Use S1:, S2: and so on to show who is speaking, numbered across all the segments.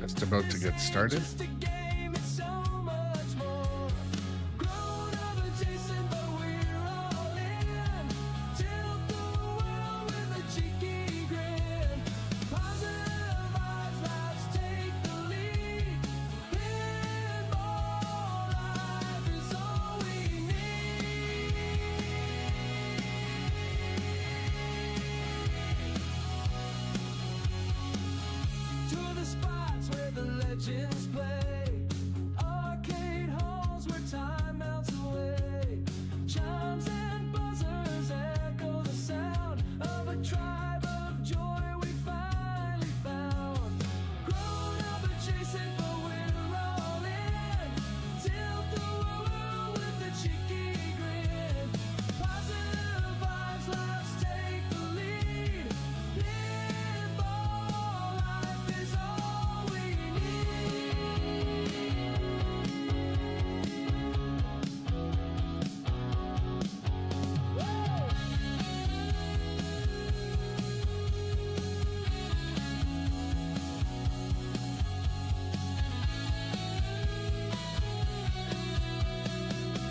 S1: Just about to get started.
S2: Legends play, arcade halls where time melts away. Chimes and buzzers echo the sound of a tribe of joy we finally found. Grown up adjacent, but we're all in. Tilt the world with a cheeky grin. Positive vibes, let's take the lead. Pinball life is all we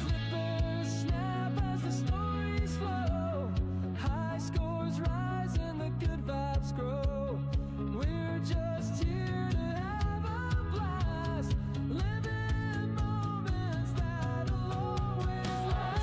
S2: Flippers snap as the stories flow. High scores rise and the good vibes grow. We're just here to have a blast, living moments that'll always last.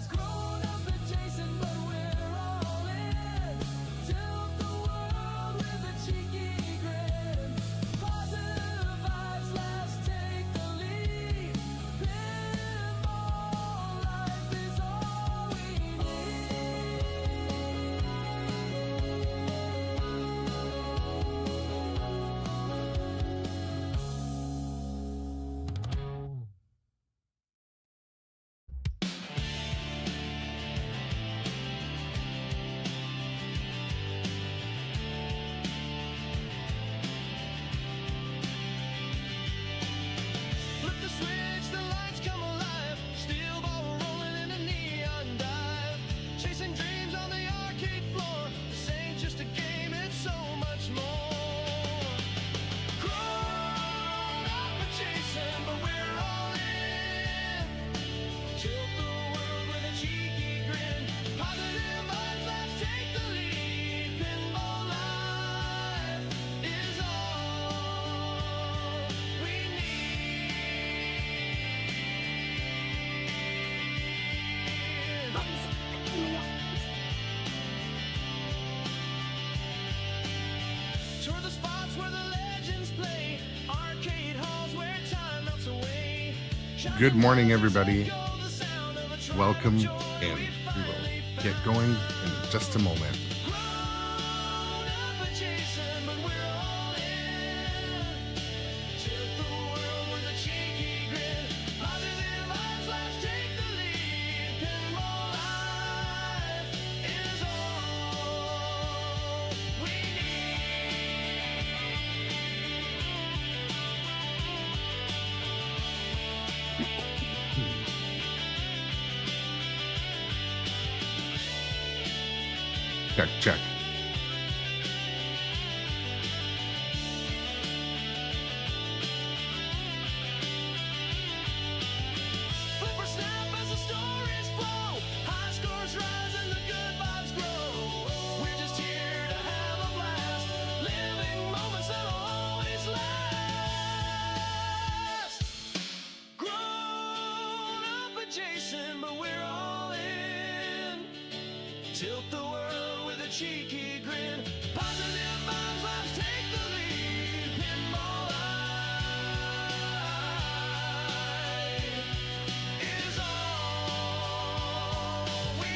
S2: Grown up adjacent, but we're all in. Tilt the world with a cheeky grin. Positive vibes, let's take the lead. Pinball life is all we need. Flip the switch, the lights come alive. Steel ball rolling in a neon dive. Chasing dreams on the arcade floor. This ain't just a game, it's so much more. Grown up adjacent, but we're all in. Tilt the world with a cheeky grin. Positive vibes, let's take the lead. Pinball life is all we need. Toward the spots where the legends play, arcade halls where time melts away.
S1: Good morning, everybody.
S2: The sound of a tribe
S1: Welcome
S2: of
S1: in.
S2: joy
S1: We
S2: we finally
S1: will get going in just a moment.
S2: Grown up adjacent, but we're all in. Tilt the world with a cheeky grin. Positive vibes, let's take the lead. Pinball life is all we
S1: Check, check.
S2: Flipper snap as the stories flow. High scores rise and the good vibes grow. We're just here to have a blast, living moments that'll always last. Grown up adjacent, but we're all in. Tilt the world with a cheeky grin. Positive vibes, let's take the lead. Pinball life is all we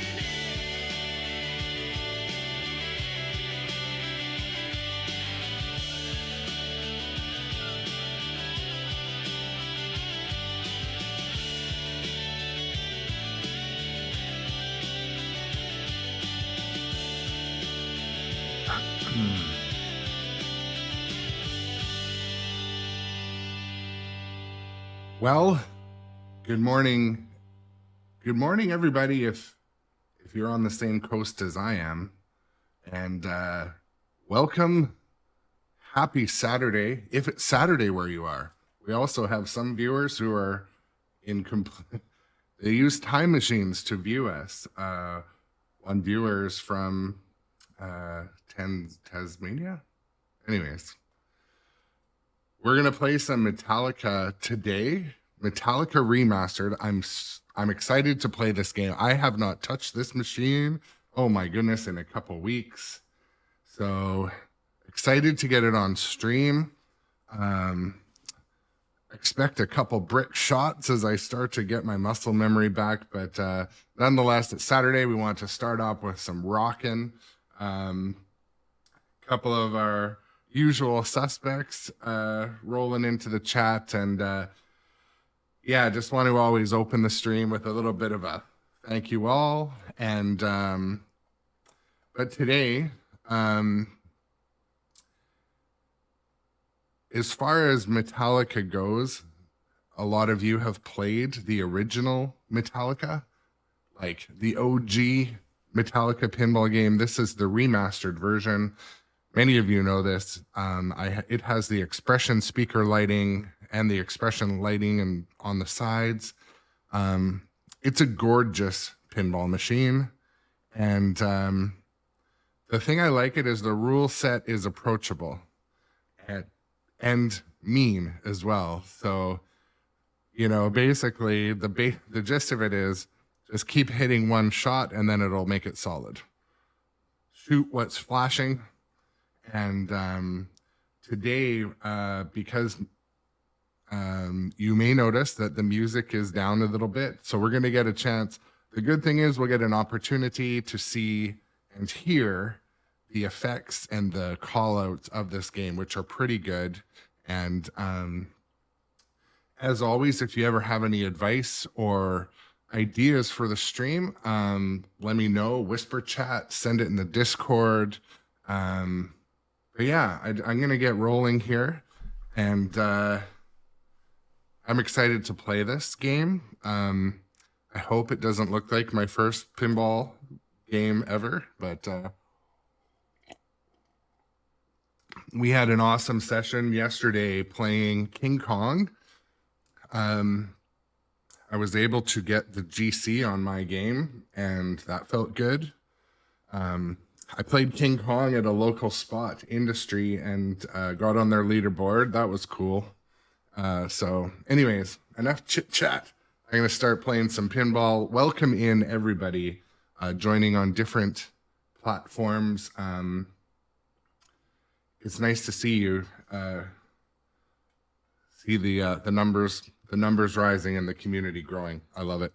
S1: Well, good morning. Good morning, everybody. If you're on the same coast as I am, and welcome. Happy Saturday. If it's Saturday where you are, we also have some viewers who are in they use time machines to view us. One viewer is from Tasmania. Anyways, we're gonna play some Metallica today. Metallica Remastered. I'm excited to play this game. I have not touched this machine, oh my goodness, in a couple weeks. So excited to get it on stream. Expect a couple brick shots as I start to get my muscle memory back, but nonetheless, it's Saturday. We want to start off with some rocking. Couple of our usual suspects rolling into the chat, and yeah, just want to always open the stream with a little bit of a thank you all. And but today, as far as Metallica goes, a lot of you have played the original Metallica, like the OG Metallica pinball game. This is the remastered version. Many of you know this. It has the expression speaker lighting and the expression lighting and on the sides. It's a gorgeous pinball machine. And the thing I like it is the rule set is approachable and mean as well. So, you know, basically the gist of it is just keep hitting one shot and then it'll make it solid. Shoot what's flashing. And today, because you may notice that the music is down a little bit, so we're going to get a chance. The good thing is we'll get an opportunity to see and hear the effects and the call outs of this game, which are pretty good. And as always, if you ever have any advice or ideas for the stream, let me know. Whisper chat, send it in the Discord. But yeah, I'm going to get rolling here. And I'm excited to play this game. I hope it doesn't look like my first pinball game ever, but we had an awesome session yesterday playing King Kong. I was able to get the GC on my game, and that felt good. I played King Kong at a local spot, Industry, and got on their leaderboard. That was cool. So anyways, enough chit chat. I'm going to start playing some pinball. Welcome in everybody joining on different platforms. It's nice to see you, see the numbers rising and the community growing. I love it.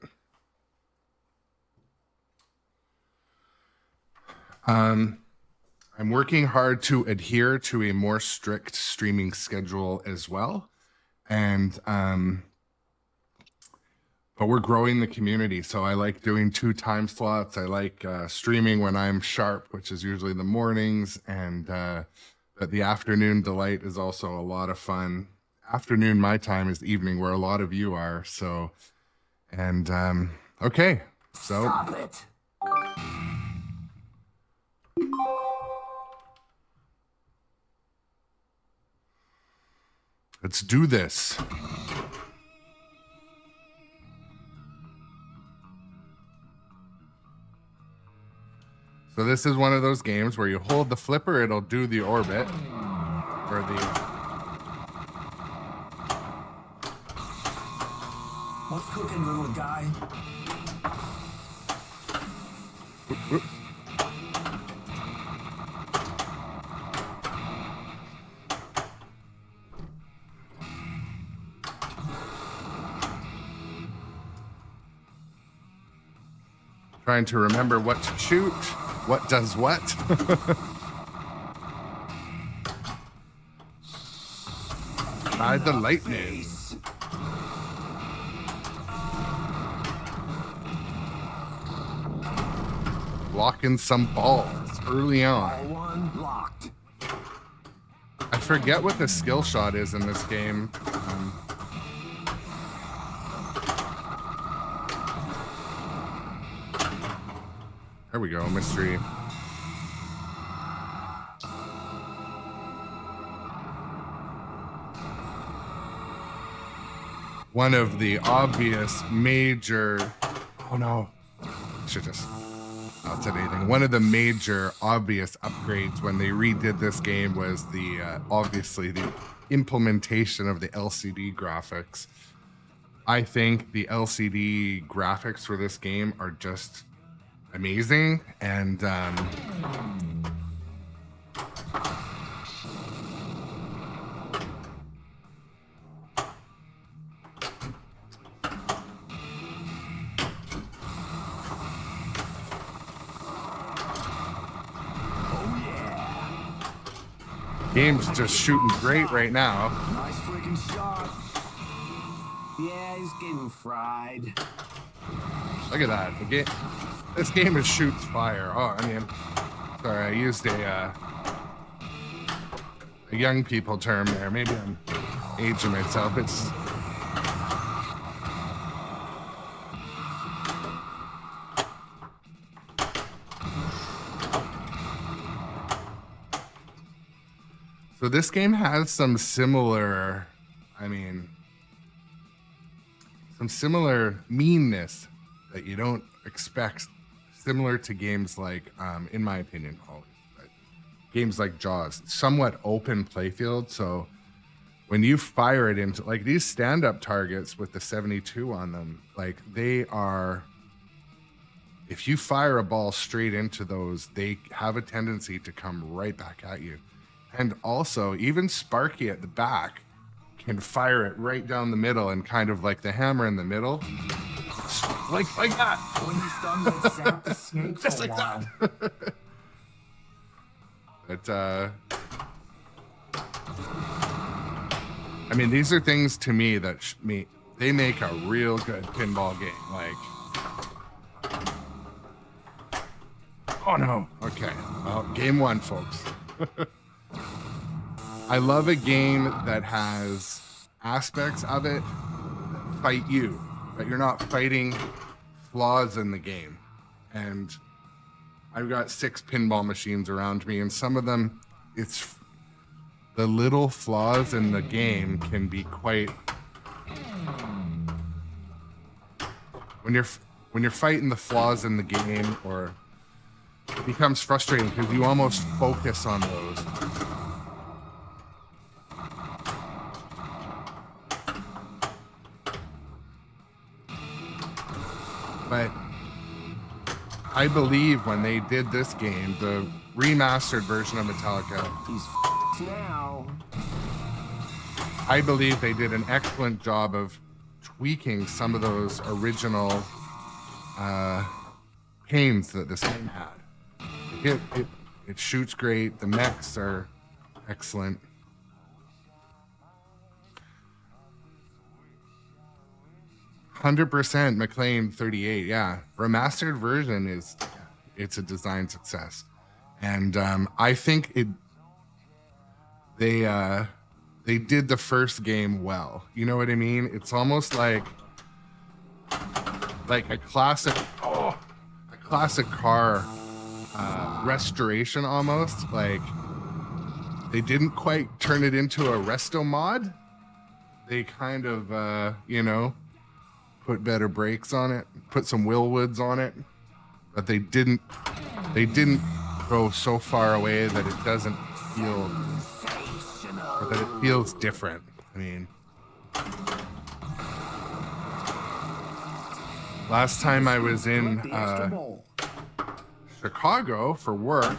S1: I'm working hard to adhere to a more strict streaming schedule as well. And but we're growing the community, so I like doing 2 time slots. I like streaming when I'm sharp, which is usually the mornings, and but the afternoon delight is also a lot of fun. Afternoon, my time, is evening, where a lot of you are. So, and okay, so
S2: Stop it.
S1: let's do this. So this is one of those games where you hold the flipper, it'll do the orbit, or the...
S2: What's cooking, little guy?
S1: Whoop. Trying to remember what to shoot, what does what. Ride the lightning. Blocking some balls early on.
S2: One blocked.
S1: I forget what the skill shot is in this game. There we go, mystery. one of the obvious major, oh no, should just not said anything. One of the major obvious upgrades when they redid this game was the obviously the implementation of the LCD graphics. I think the LCD graphics for this game are just amazing, and game's just shooting great right now.
S3: Nice freaking shot. Yeah, he's getting fried.
S1: Look at that. This game is shoots fire. Oh, I mean, sorry, I used a young people term there. Maybe I'm aging myself. It's so this game has some similar, I mean, some similar meanness that you don't expect, similar to games like, in my opinion, always, but games like Jaws, somewhat open playfield. So when you fire it into, like, these stand-up targets with the 72 on them, like, they are, if you fire a ball straight into those, they have a tendency to come right back at you. And also, even Sparky at the back can fire it right down the middle, and kind of like the hammer in the middle, like that.
S3: When he's done, let's zap the snake
S1: Just
S3: for a
S1: like
S3: while.
S1: that. But I mean, these are things to me that they make a real good pinball game. Like, oh no, okay, well, game one, folks. I love a game that has aspects of it that fight you, but you're not fighting flaws in the game. And I've got 6 pinball machines around me, and some of them, it's the little flaws in the game can be quite, when you're fighting the flaws in the game, or it becomes frustrating because you almost focus on those. But I believe when they did this game, the remastered version of Metallica,
S3: He's now.
S1: I believe they did an excellent job of tweaking some of those original pains that this game had. It shoots great. The mechs are excellent. %, McLean 38. Yeah, remastered version it's a design success, and I think they did the first game well. You know what I mean? It's almost like a classic car restoration, almost. Like, they didn't quite turn it into a resto mod. They kind of put better brakes on it, put some Willwoods on it, but they didn't go so far away that it doesn't feel, or that it feels different. I mean, last time I was in Chicago for work,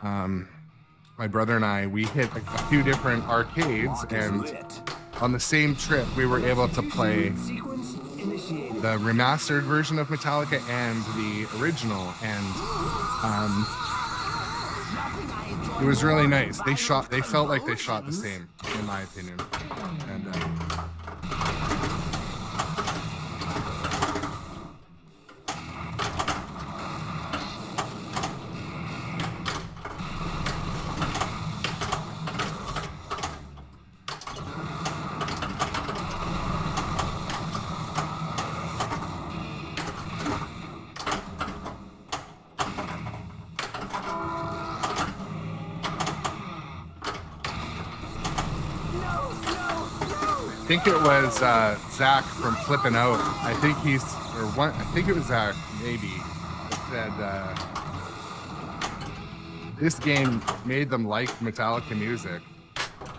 S1: my brother and I, we hit a few different arcades, and on the same trip, we were able to play the remastered version of Metallica and the original, and it was really nice. They felt like they shot the same, in my opinion. And think it was Zach from Flippin' Out. I think I think it was Zach, maybe, that said this game made them like Metallica music.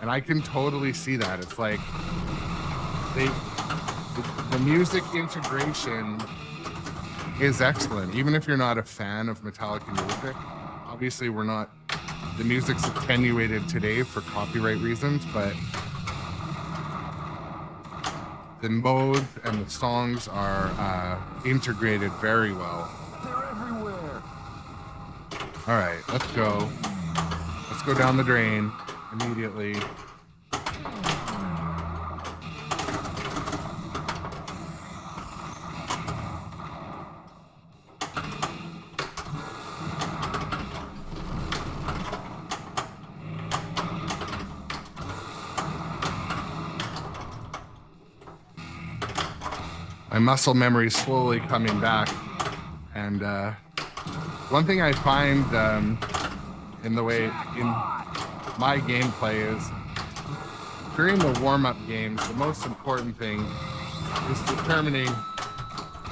S1: And I can totally see that. It's like the music integration is excellent. Even if you're not a fan of Metallica music, obviously the music's attenuated today for copyright reasons, but the modes and the songs are integrated very well.
S3: They're everywhere.
S1: All right, let's go. Let's go down the drain immediately. My muscle memory is slowly coming back, and one thing I find in my gameplay is during the warm-up games, the most important thing is determining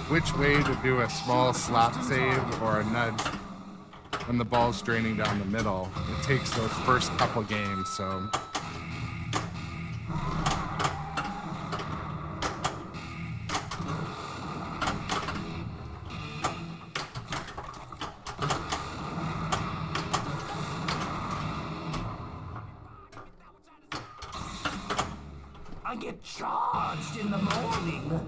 S1: which way to do a small slap save or a nudge when the ball's draining down the middle. It takes those first couple games, so.
S3: I get charged in the morning.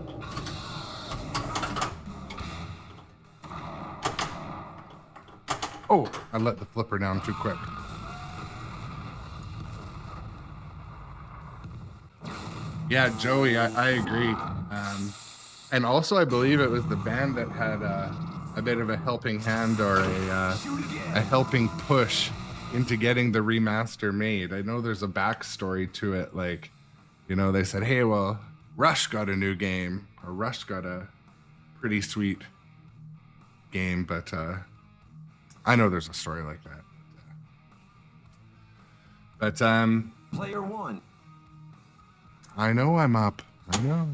S1: Oh, I let the flipper down too quick. Yeah, Joey, I agree. And also, I believe it was the band that had a bit of a helping hand or a helping push into getting the remaster made. I know there's a backstory to it, like, you know, they said, hey, well, Rush got a new game, or Rush got a pretty sweet game, but I know there's a story like that. But
S3: Player one.
S1: I know I'm up. I know.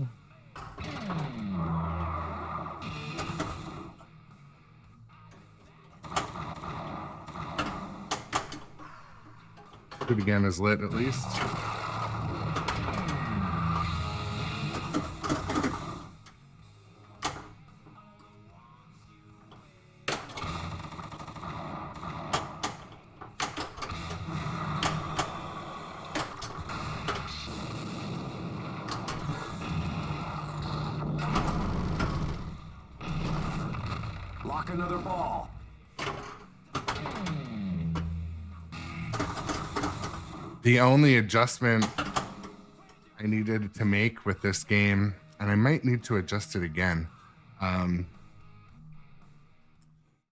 S1: It again is lit at least.
S3: Lock another ball.
S1: The only adjustment I needed to make with this game, and I might need to adjust it again.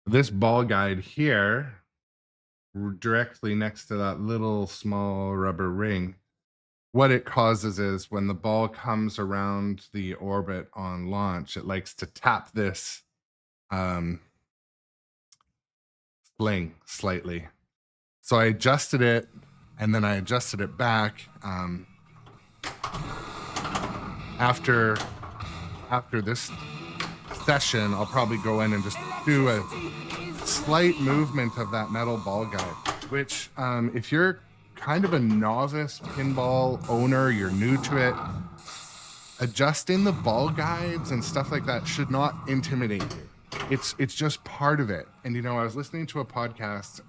S1: This ball guide here, directly next to that little small rubber ring, what it causes is when the ball comes around the orbit on launch, it likes to tap this sling slightly. So I adjusted it, and then I adjusted it back. After this session, I'll probably go in and just do a slight movement of that metal ball guide, which if you're kind of a novice pinball owner, you're new to it, adjusting the ball guides and stuff like that should not intimidate you. It's just part of it. And, you know, I was listening to a podcast,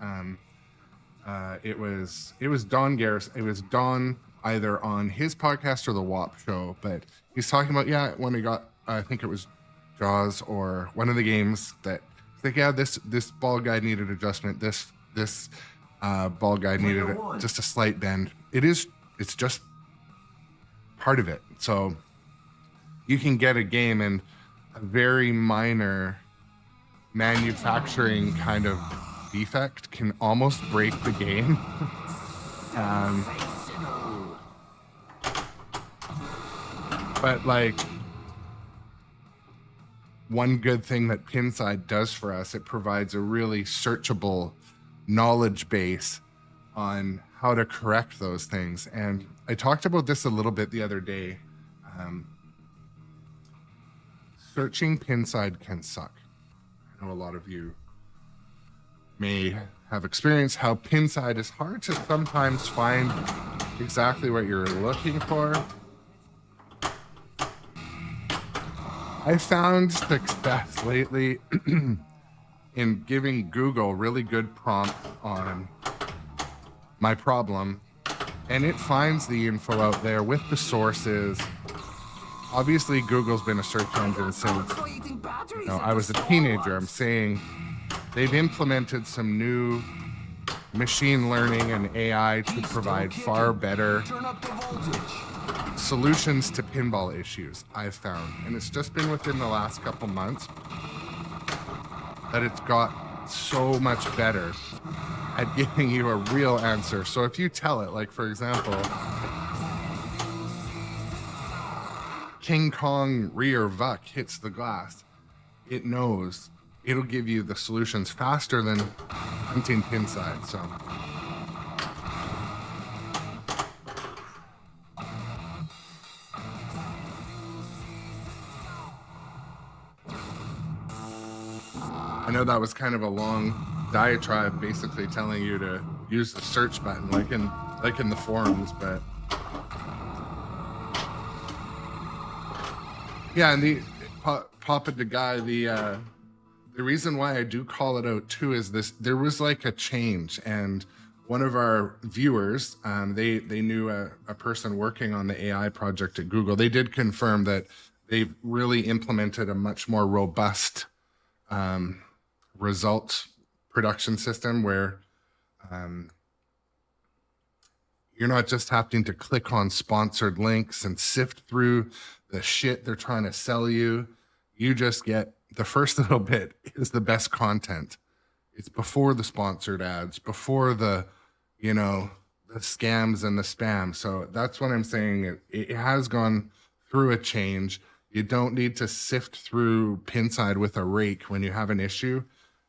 S1: it was Don Garris. It was Don either on his podcast or the WAP show, but he's talking about, yeah, when he got, I think it was Jaws or one of the games that, like, yeah, this ball guide needed adjustment. This ball guide needed just a slight bend. It's just part of it. So you can get a game and a very minor manufacturing kind of defect can almost break the game. But like, one good thing that Pinside does for us, it provides a really searchable knowledge base on how to correct those things. And I talked about this a little bit the other day. Searching pinside can suck. I know a lot of you may have experienced how pinside is hard to sometimes find exactly what you're looking for. I found success lately in giving Google really good prompts on my problem, and it finds the info out there with the sources. Obviously, Google's been a search engine since I was a teenager. I'm saying they've implemented some new machine learning and AI to provide far better solutions to pinball issues, I've found. And it's just been within the last couple months that it's got so much better at giving you a real answer. So if you tell it, like for example, King Kong rear vuck hits the glass, it knows. It'll give you the solutions faster than hunting pinside. So I know that was kind of a long diatribe, basically telling you to use the search button like in the forums, but yeah. And the Papa the guy, the reason why I do call it out too is this: there was like a change, and one of our viewers, they knew a person working on the AI project at Google. They did confirm that they've really implemented a much more robust results production system where you're not just having to click on sponsored links and sift through the shit they're trying to sell you. You just get the first little bit is the best content. It's before the sponsored ads, before the scams and the spam. So that's what I'm saying. It has gone through a change. You don't need to sift through pinside with a rake when you have an issue.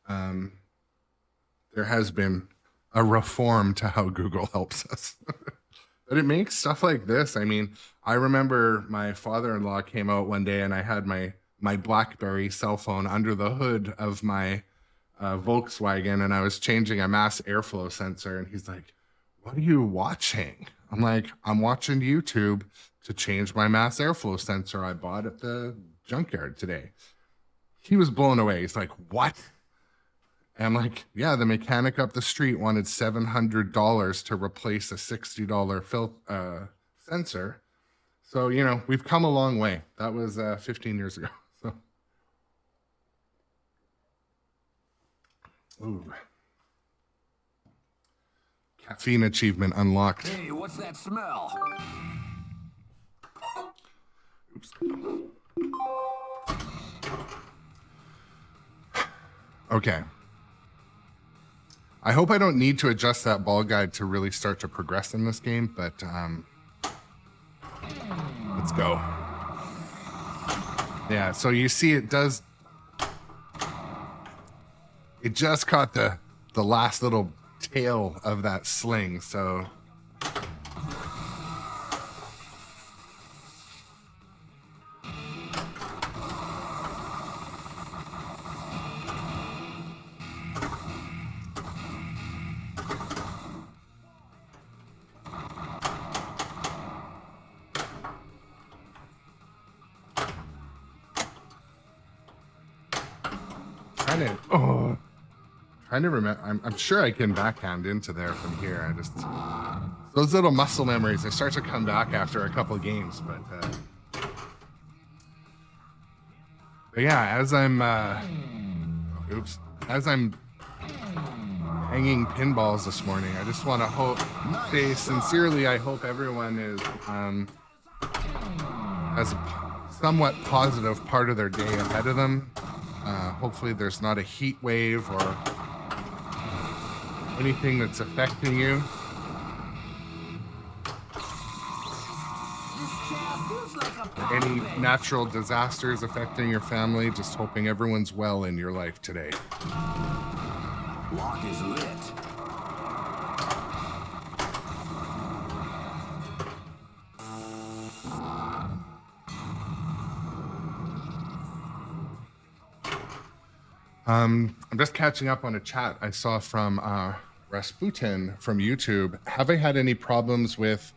S1: There has been a reform to how Google helps us. But it makes stuff like this. I mean, I remember my father-in-law came out one day and I had my BlackBerry cell phone under the hood of my Volkswagen, and I was changing a mass airflow sensor, and he's like, "What are you watching?" I'm like, "I'm watching YouTube to change my mass airflow sensor I bought at the junkyard today." He was blown away. He's like, "What?" And I'm like, "Yeah, the mechanic up the street wanted $700 to replace a $60 sensor." So, we've come a long way. That was 15 years ago. So, ooh. Caffeine achievement unlocked.
S3: Hey, what's that smell?
S1: Oops. Okay. I hope I don't need to adjust that ball guide to really start to progress in this game, but let's go. Yeah, so you see it just caught the last little tail of that sling, so trying to remember. I'm sure I can backhand into there from here. Those little muscle memories, they start to come back after a couple of games, but yeah, as I'm hanging pinballs this morning, I just want to say sincerely, I hope everyone is has a somewhat positive part of their day ahead of them. Hopefully there's not a heat wave or anything that's affecting you. Any natural disasters affecting your family. Just hoping everyone's well in your life today.
S3: Lock is lit.
S1: I'm just catching up on a chat I saw from Rasputin from YouTube. Have I had any problems with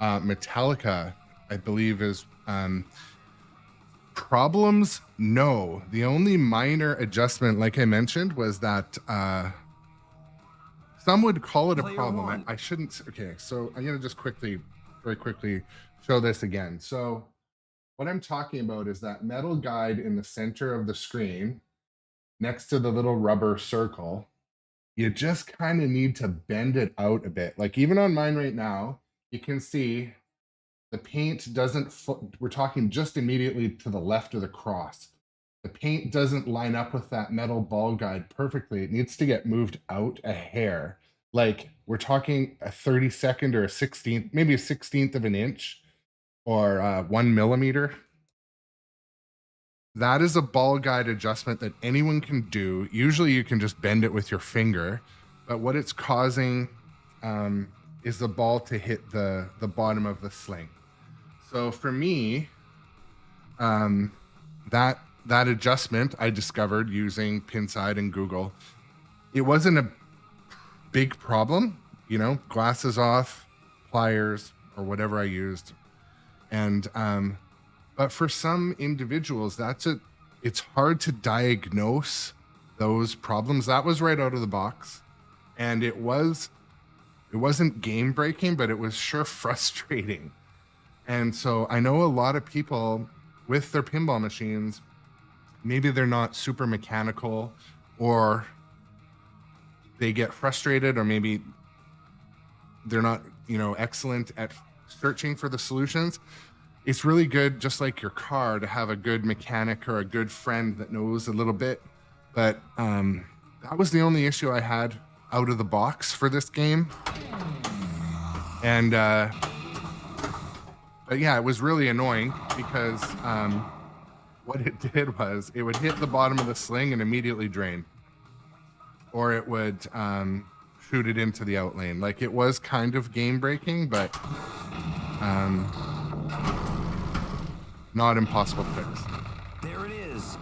S1: Metallica? I believe is problems. No, the only minor adjustment, like I mentioned, was that some would call it a problem. I shouldn't. Okay, so I'm gonna just very quickly show this again. So what I'm talking about is that metal guide in the center of the screen next to the little rubber circle. You just kind of need to bend it out a bit. Like even on mine right now, you can see the paint doesn't, we're talking just immediately to the left of the cross. The paint doesn't line up with that metal ball guide perfectly. It needs to get moved out a hair. Like we're talking a 32nd or a 16th, maybe a 16th of an inch or 1 millimeter. That is a ball guide adjustment that anyone can do. Usually you can just bend it with your finger, but what it's causing is the ball to hit the bottom of the sling. So for me, that adjustment I discovered using Pinside and Google. It wasn't a big problem, you know, glasses off, pliers, or whatever I used. And but for some individuals, it's hard to diagnose those problems. That was right out of the box. And it wasn't game breaking, but it was sure frustrating. And so I know a lot of people with their pinball machines, maybe they're not super mechanical, or they get frustrated, or maybe they're not, you know, excellent at searching for the solutions. It's really good, just like your car, to have a good mechanic or a good friend that knows a little bit. But that was the only issue I had out of the box for this game. And but yeah, it was really annoying because what it did was it would hit the bottom of the sling and immediately drain, or it would shoot it into the out lane. Like it was kind of game breaking, but not impossible to fix.
S3: There it is.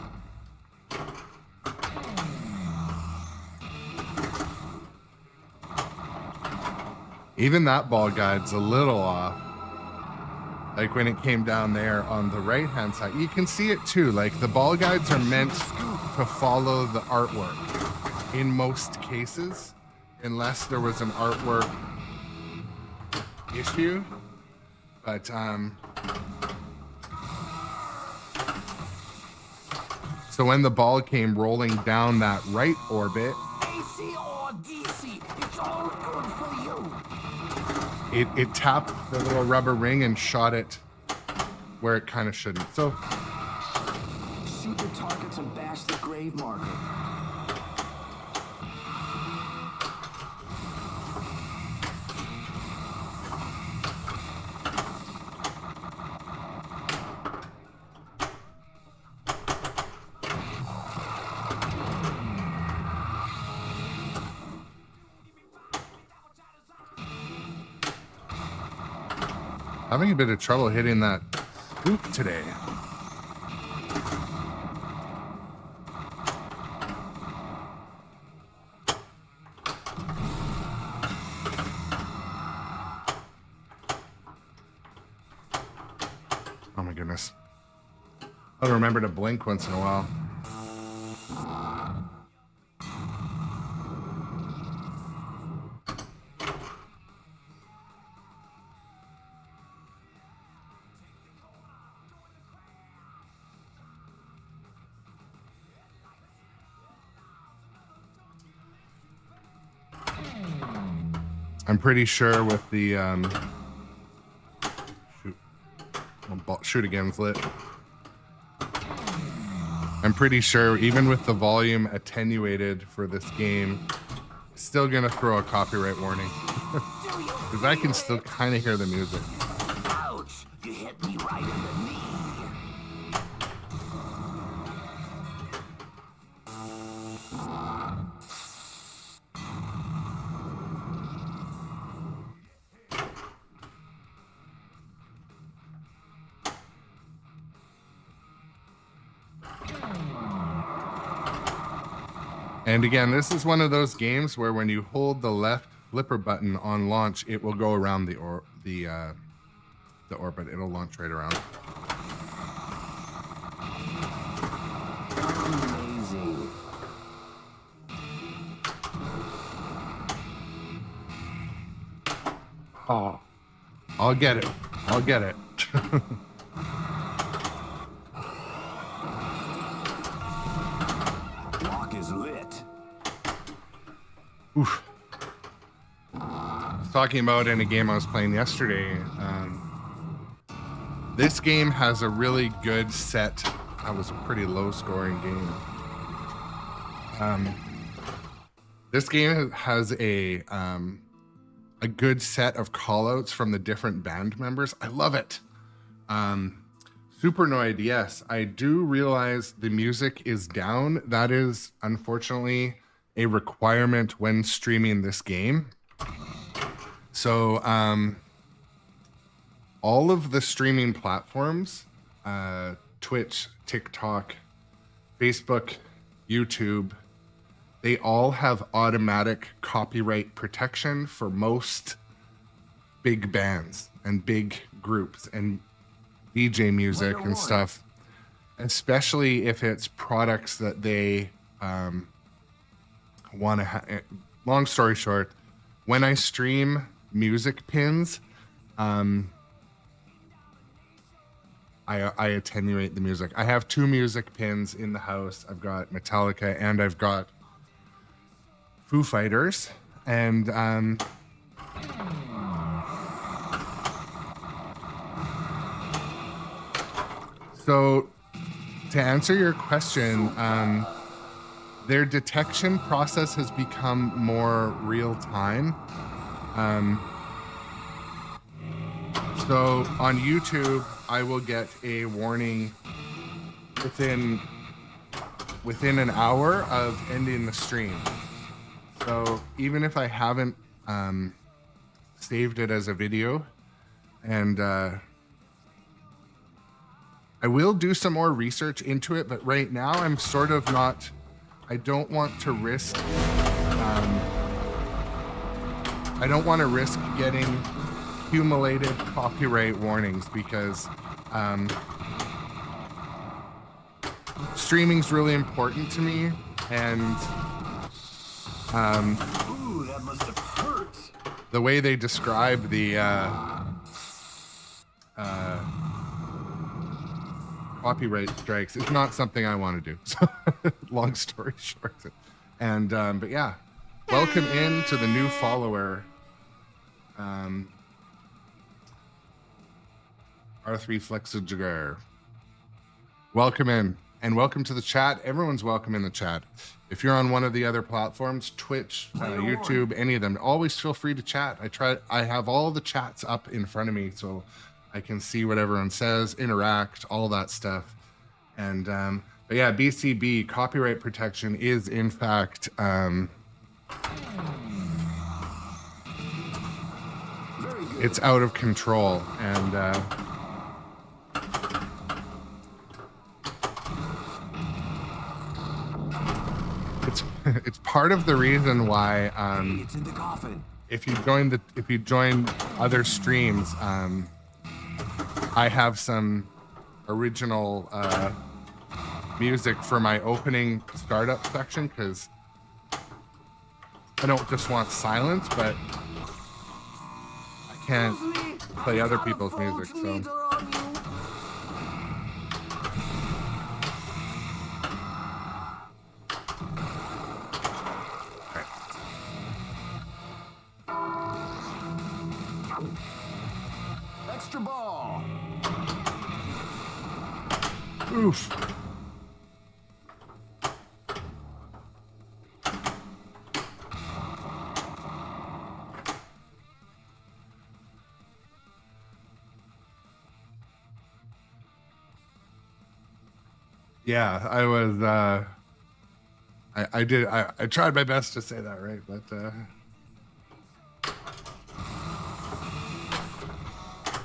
S1: Even that ball guide's a little off. Like when it came down there on the right hand side, you can see it too. Like the ball guides are meant to follow the artwork in most cases, unless there was an artwork issue. But so when the ball came rolling down that right orbit,
S3: AC or DC, it's all good for you.
S1: it tapped the little rubber ring and shot it where it kind of shouldn't. So
S3: Shoot the targets and bash the grave marker.
S1: having a bit of trouble hitting that hoop today. Oh my goodness. I'll remember to blink once in a while. I'm pretty sure with the shoot again's lit. I'm pretty sure even with the volume attenuated for this game, it's still gonna throw a copyright warning. Because I can still kind of hear the music.
S3: Ouch! You hit me right in the knee.
S1: And again, this is one of those games where when you hold the left flipper button on launch, it will go around the orbit. It'll launch right around.
S3: Amazing.
S1: Oh, I'll get it. I'll get it.
S3: Lock is lit.
S1: Oof. I was talking about in a game I was playing yesterday. This game has a really good set. That was a pretty low scoring game. This game has a good set of callouts from the different band members. I love it. Supernoid, yes, I do realize the music is down. That is unfortunately a requirement when streaming this game. So all of the streaming platforms, Twitch, TikTok, Facebook, YouTube, they all have automatic copyright protection for most big bands and big groups and DJ music and stuff, especially if it's products that they want to have. Long story short, when I stream music pins, I attenuate the music. I have 2 music pins in the house. I've got Metallica and I've got Foo Fighters. And so to answer your question, their detection process has become more real time. So on YouTube, I will get a warning within an hour of ending the stream. So even if I haven't saved it as a video, and I will do some more research into it, but right now I'm sort of not. I don't want to risk. I don't want to risk getting accumulated copyright warnings because streaming's really important to me, and
S3: Ooh, that must have hurt.
S1: the way they describe the copyright strikes is not something I want to do. So, long story short, and but yeah, welcome in to the new follower. R3 Flexiger. Welcome in and welcome to the chat. Everyone's welcome in the chat. If you're on one of the other platforms, Twitch, YouTube, any of them, always feel free to chat. I have all the chats up in front of me so I can see what everyone says, interact, all that stuff. And but yeah, BCB copyright protection is in fact it's out of control, and it's part of the reason why
S3: It's in the coffin.
S1: if you join other streams, I have some original music for my opening startup section because I don't just want silence, but I can't play other people's music, so.
S3: Extra ball.
S1: Oof. Yeah, I was, I tried my best to say that right, but,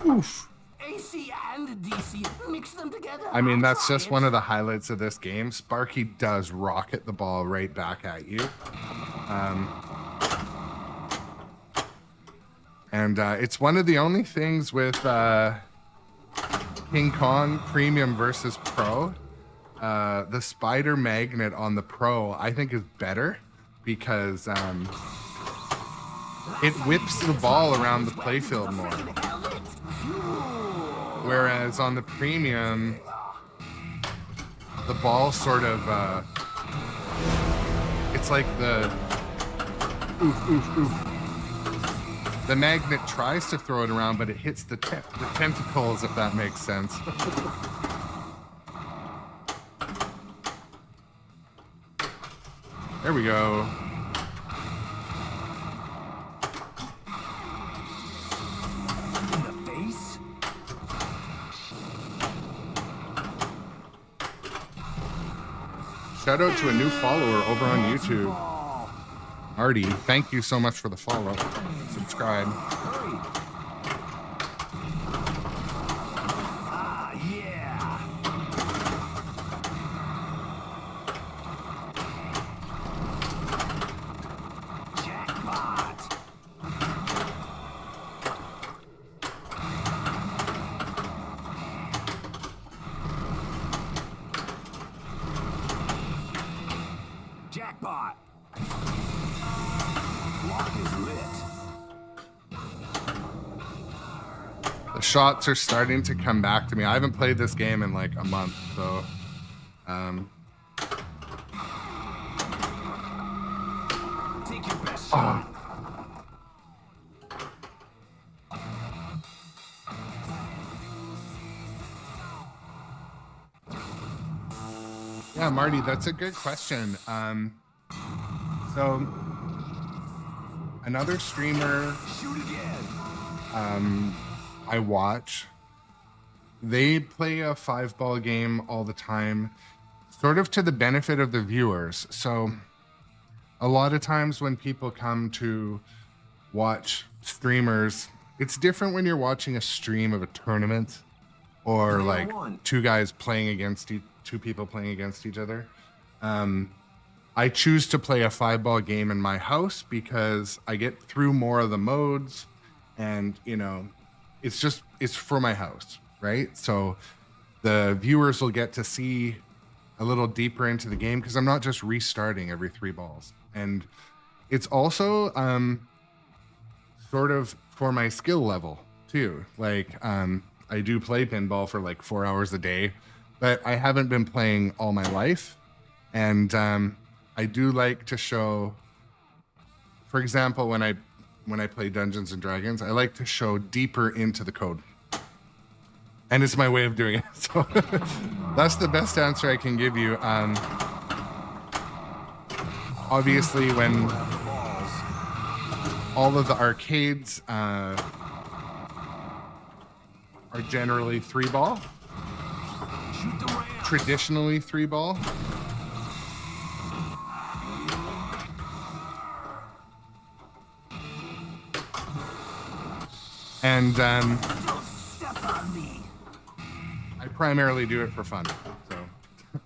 S1: oof.
S3: AC and DC. Mix them together.
S1: I mean, that's just one of the highlights of this game. Sparky does rocket the ball right back at you. And it's one of the only things with King Kong Premium versus Pro. The spider magnet on the Pro, I think, is better because it whips the ball around the playfield more. Whereas on the Premium, the ball sort of, it's like the the magnet tries to throw it around, but it hits the tentacles, if that makes sense. There we go.
S3: In the face?
S1: Shout out to a new follower over on YouTube. Artie, thank you so much for the follow. Subscribe.
S3: Hurry. Ah, yeah. Jackpot. Jackpot. Lock is lit.
S1: The shots are starting to come back to me. I haven't played this game in like a month, so
S3: Take your best shot.
S1: yeah, Marty, that's a good question. So another streamer
S3: Shoot again.
S1: I watch, they play a 5-ball game all the time, sort of to the benefit of the viewers. So a lot of times when people come to watch streamers, it's different when you're watching a stream of a tournament or like two people playing against each other. I choose to play a 5-ball game in my house because I get through more of the modes, and you know, it's for my house, right? So the viewers will get to see a little deeper into the game because I'm not just restarting every 3 balls. And it's also sort of for my skill level too. Like I do play pinball for like 4 hours a day, but I haven't been playing all my life. And I do like to show, for example, when I play Dungeons and Dragons, I like to show deeper into the code. And it's my way of doing it. So that's the best answer I can give you. Obviously, when all of the arcades are generally 3-ball, traditionally 3-ball. And I primarily do it for fun, so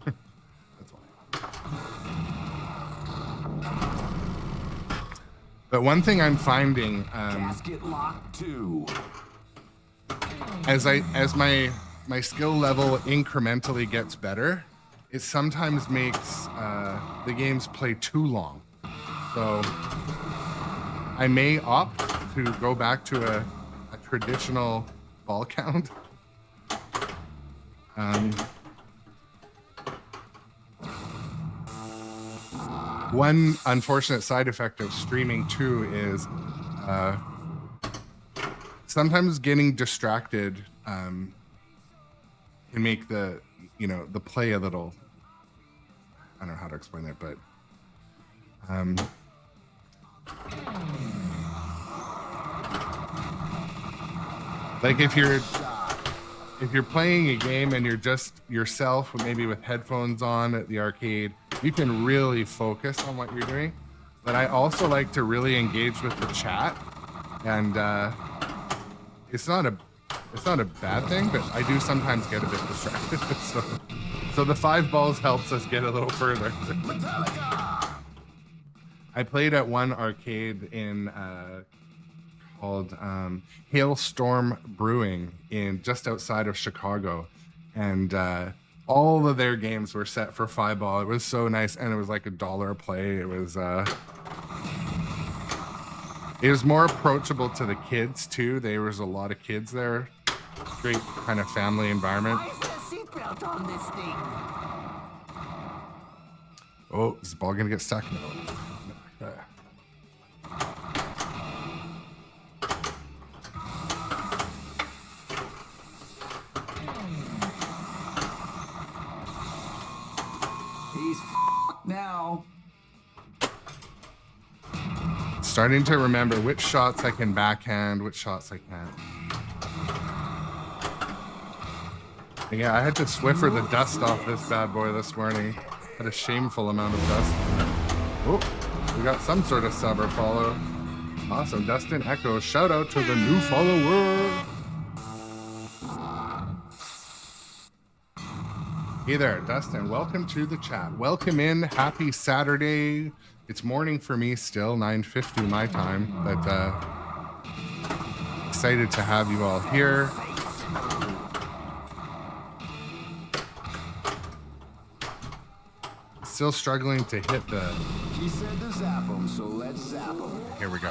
S1: that's why. But one thing I'm finding,
S3: Gasket lock 2.
S1: as my skill level incrementally gets better, it sometimes makes the games play too long. So I may opt to go back to a traditional ball count. One unfortunate side effect of streaming too is sometimes getting distracted can make the play a little, I don't know how to explain it, but like if you're playing a game and you're just yourself, maybe with headphones on at the arcade, you can really focus on what you're doing. But I also like to really engage with the chat, and it's not a It's not a bad thing, but I do sometimes get a bit distracted. So the 5 balls helps us get a little further. I played at one arcade in called Hailstorm Brewing in just outside of Chicago, and all of their games were set for 5 ball. It was so nice, and it was like $1 a play. It was more approachable to the kids too. There was a lot of kids there. Great kind of family environment.
S3: Why is there a seatbelt on this thing?
S1: Oh, is the ball gonna get stuck? No.
S3: He's now.
S1: Starting to remember which shots I can backhand, which shots I can't. Yeah, I had to Swiffer the dust off this bad boy this morning. Had a shameful amount of dust. Oh, we got some sort of sub or follow. Awesome, Dustin Echo. Shout out to the new follower. Hey there, Dustin. Welcome to the chat. Welcome in. Happy Saturday. It's morning for me still, 9:50 my time, but excited to have you all here. Still struggling to hit the...
S3: She said to zap him, so let's zap him.
S1: Here we go.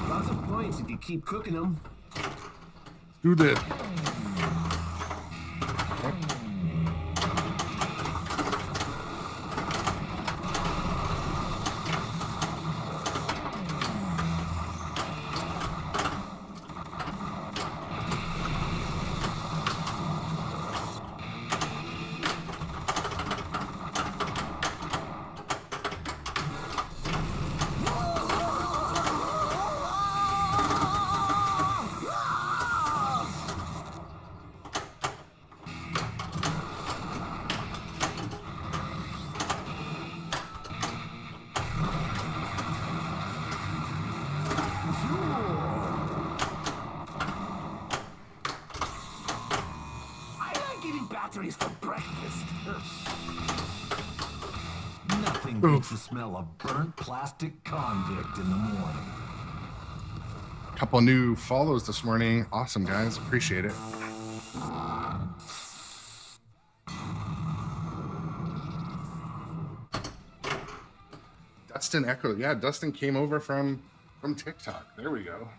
S3: Lots of points if you keep cooking them.
S1: Do this.
S3: For breakfast.
S4: Nothing beats the smell of burnt plastic convict in the morning.
S1: Couple new follows this morning. Awesome, guys. Appreciate it. Dustin Echo. Yeah, Dustin came over from TikTok. There we go.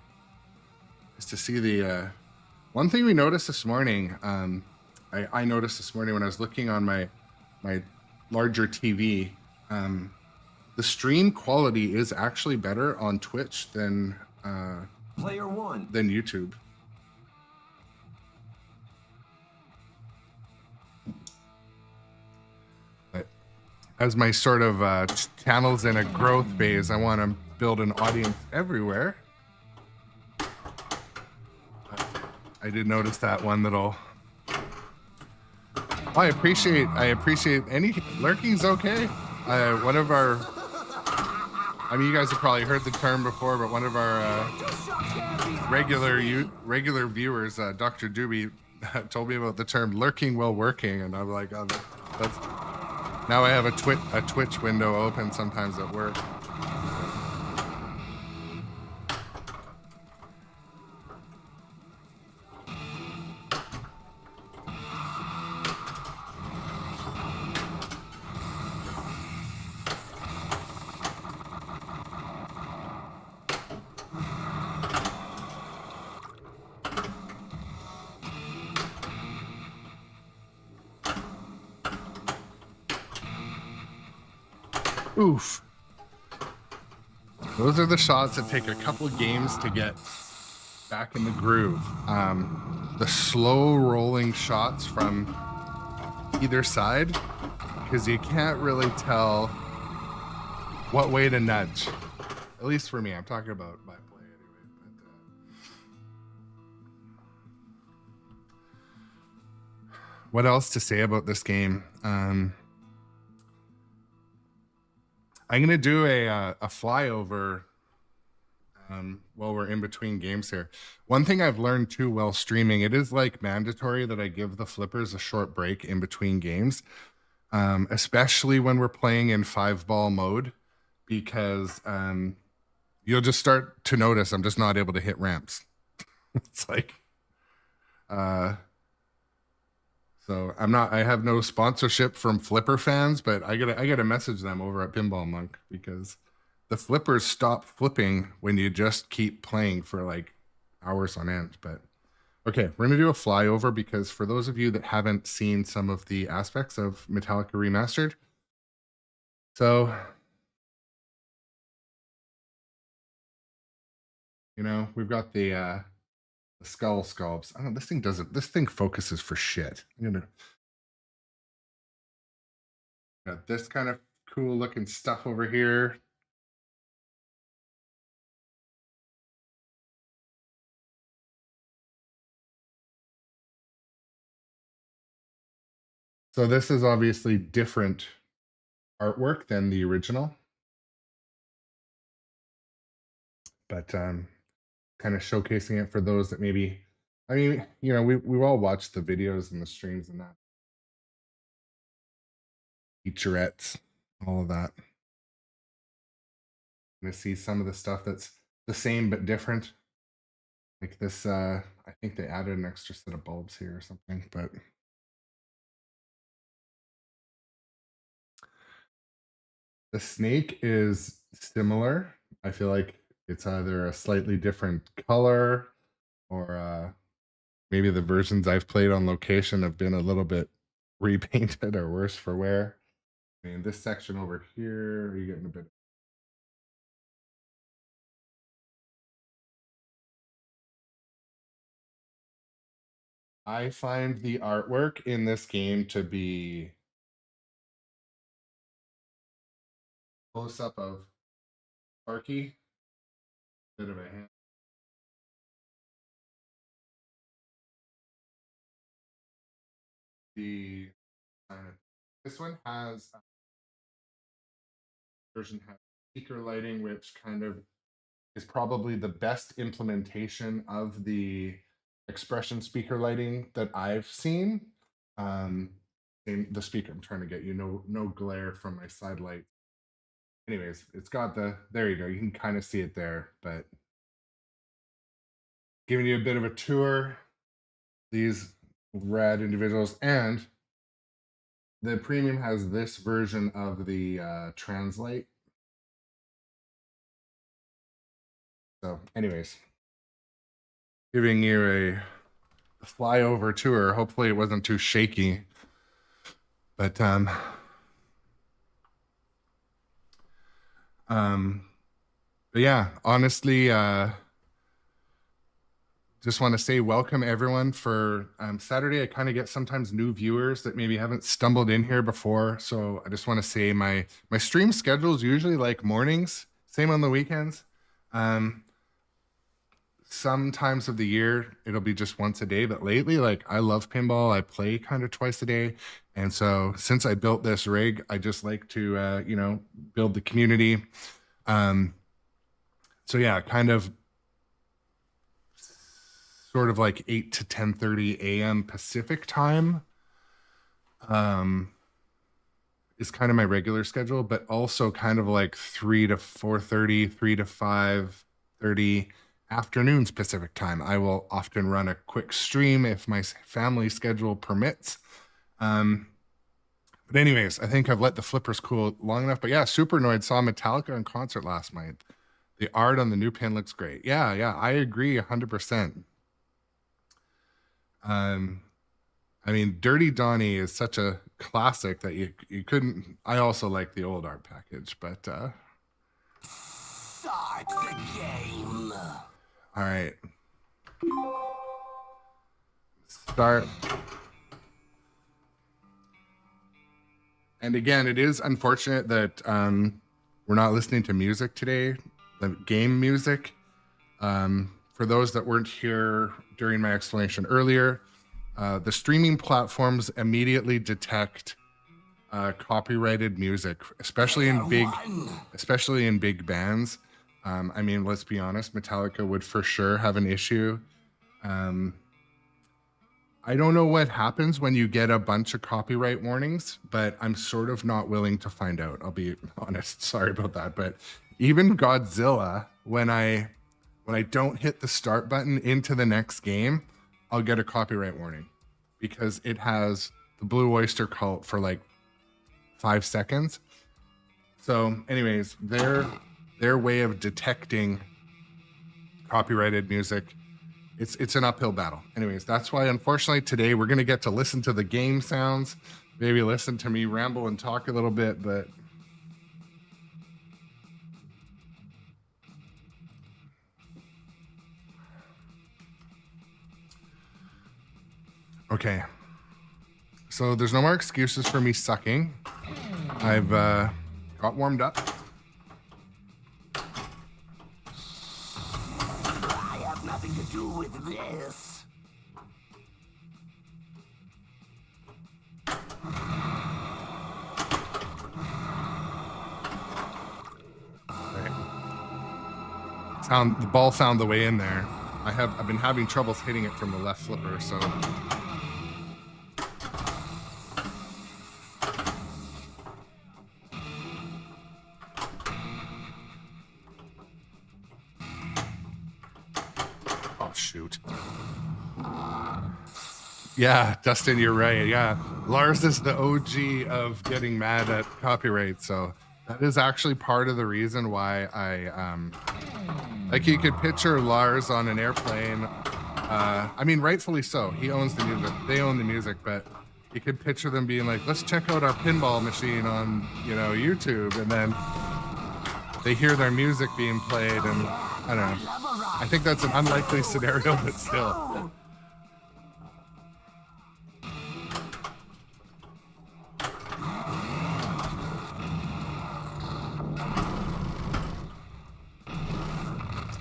S1: Just to see the one thing we noticed this morning. I noticed this morning when I was looking on my larger TV, the stream quality is actually better on Twitch than
S3: Player one.
S1: than YouTube. But as my sort of channel's in a growth phase, I want to build an audience everywhere. I did notice that one little. I appreciate any lurking's okay. One of our, I mean, you guys have probably heard the term before, but one of our regular viewers, Dr. Doobie, told me about the term lurking while working, and I'm like, oh, that's now I have a Twitch window open sometimes at work. Oof. Those are the shots that take a couple games to get back in the groove. The slow rolling shots from either side, because you can't really tell what way to nudge. At least for me, I'm talking about my play anyway. But, what else to say about this game? I'm gonna do a flyover while we're in between games here. One thing I've learned too while streaming, it is like mandatory that I give the flippers a short break in between games, especially when we're playing in 5-ball mode, because you'll just start to notice I'm just not able to hit ramps. It's like, so I have no sponsorship from flipper fans, but I gotta message them over at Pinball Monk, because the flippers stop flipping when you just keep playing for like hours on end. But okay, we're gonna do a flyover, because for those of you that haven't seen some of the aspects of Metallica Remastered, so you know, we've got the skull sculpts. I don't know, this thing focuses for shit. I'm gonna got this kind of cool looking stuff over here. So this is obviously different artwork than the original, but kind of showcasing it for those that maybe, I mean, you know, we've all watched the videos and the streams and that, featurettes, all of that. I'm gonna see some of the stuff that's the same but different, like this. I think they added an extra set of bulbs here or something, but the snake is similar. I feel like it's either a slightly different color, or maybe the versions I've played on location have been a little bit repainted or worse for wear. I mean, this section over here, you're getting a bit. I find the artwork in this game to be close up of Sparky, bit of a hand. The this one has version has speaker lighting, which kind of is probably the best implementation of the expression speaker lighting that I've seen. In the speaker, I'm trying to get you no glare from my side light. Anyways, it's got the, there you go, you can kind of see it there, but giving you a bit of a tour, these rad individuals. And the premium has this version of the translate. So anyways, giving you a flyover tour. Hopefully it wasn't too shaky, but yeah, honestly, just want to say welcome everyone for Saturday. I kind of get sometimes new viewers that maybe haven't stumbled in here before, so I just want to say my stream schedule is usually like mornings, same on the weekends. Some times of the year it'll be just once a day, but lately, like, I love pinball. I play kind of twice a day, and so since I built this rig, I just like to you know, build the community. So yeah, kind of sort of like 8 to 10:30 a.m. Pacific time is kind of my regular schedule, but also kind of like 3 to 4:30, 3 to 5:30 afternoons Pacific time. I will often run a quick stream if my family schedule permits. But anyways, I think I've let the flippers cool long enough. But yeah, Supernoid saw Metallica in concert last night. The art on the new pin looks great. Yeah, I agree 100%. I mean, Dirty Donnie is such a classic that you couldn't. I also like the old art package, but
S3: Start the game.
S1: all right. Start. And again, it is unfortunate that we're not listening to music today, the game music. For those that weren't here during my explanation earlier, the streaming platforms immediately detect copyrighted music, especially in big bands. I mean, let's be honest, Metallica would for sure have an issue. I don't know what happens when you get a bunch of copyright warnings, but I'm sort of not willing to find out. I'll be honest. Sorry about that. But even Godzilla, when I don't hit the start button into the next game, I'll get a copyright warning because it has the Blue Oyster Cult for like 5 seconds. So anyways, their way of detecting copyrighted music, it's an uphill battle. Anyways, that's why unfortunately today we're going to get to listen to the game sounds, maybe listen to me ramble and talk a little bit, but okay. So there's no more excuses for me sucking. I've got warmed up.
S3: I have nothing to do with this.
S1: The ball found the way in there. I've been having troubles hitting it from the left flipper, so shoot. Yeah, Dustin, you're right. Yeah, Lars is the OG of getting mad at copyright, so that is actually part of the reason why I like, you could picture Lars on an airplane. I mean, rightfully so. He owns the music. They own the music, but you could picture them being like, "Let's check out our pinball machine on, YouTube," and then they hear their music being played, and I don't know. I think that's an unlikely scenario, but still.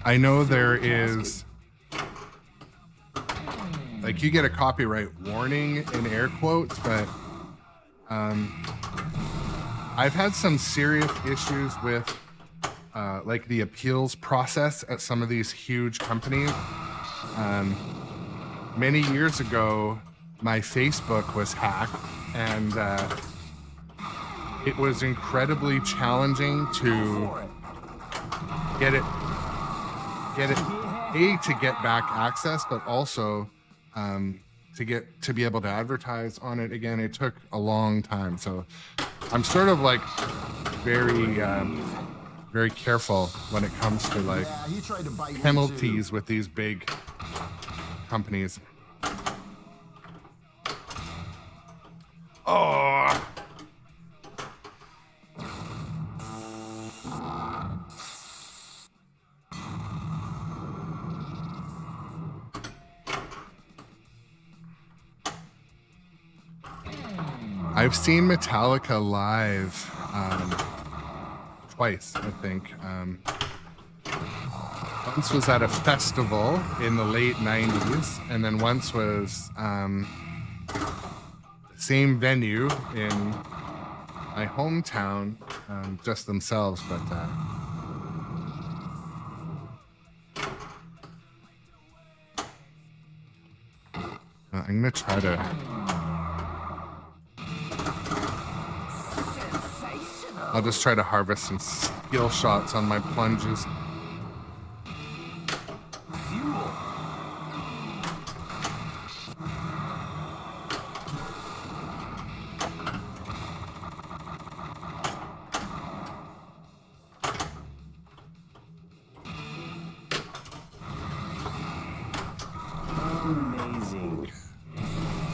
S1: I know there is, like, you get a copyright warning in air quotes, but I've had some serious issues with like the appeals process at some of these huge companies. Many years ago, my Facebook was hacked, and it was incredibly challenging to get it to get back access, but also to be able to advertise on it again. It took a long time, so I'm sort of like very careful when it comes to like penalties with these big companies. Oh. I've seen Metallica live twice, I think. Once was at a festival in the late 90s, and then once was the same venue in my hometown, just themselves, but I'm gonna try to. I'll just try to harvest some skill shots on my plunges.
S3: Amazing.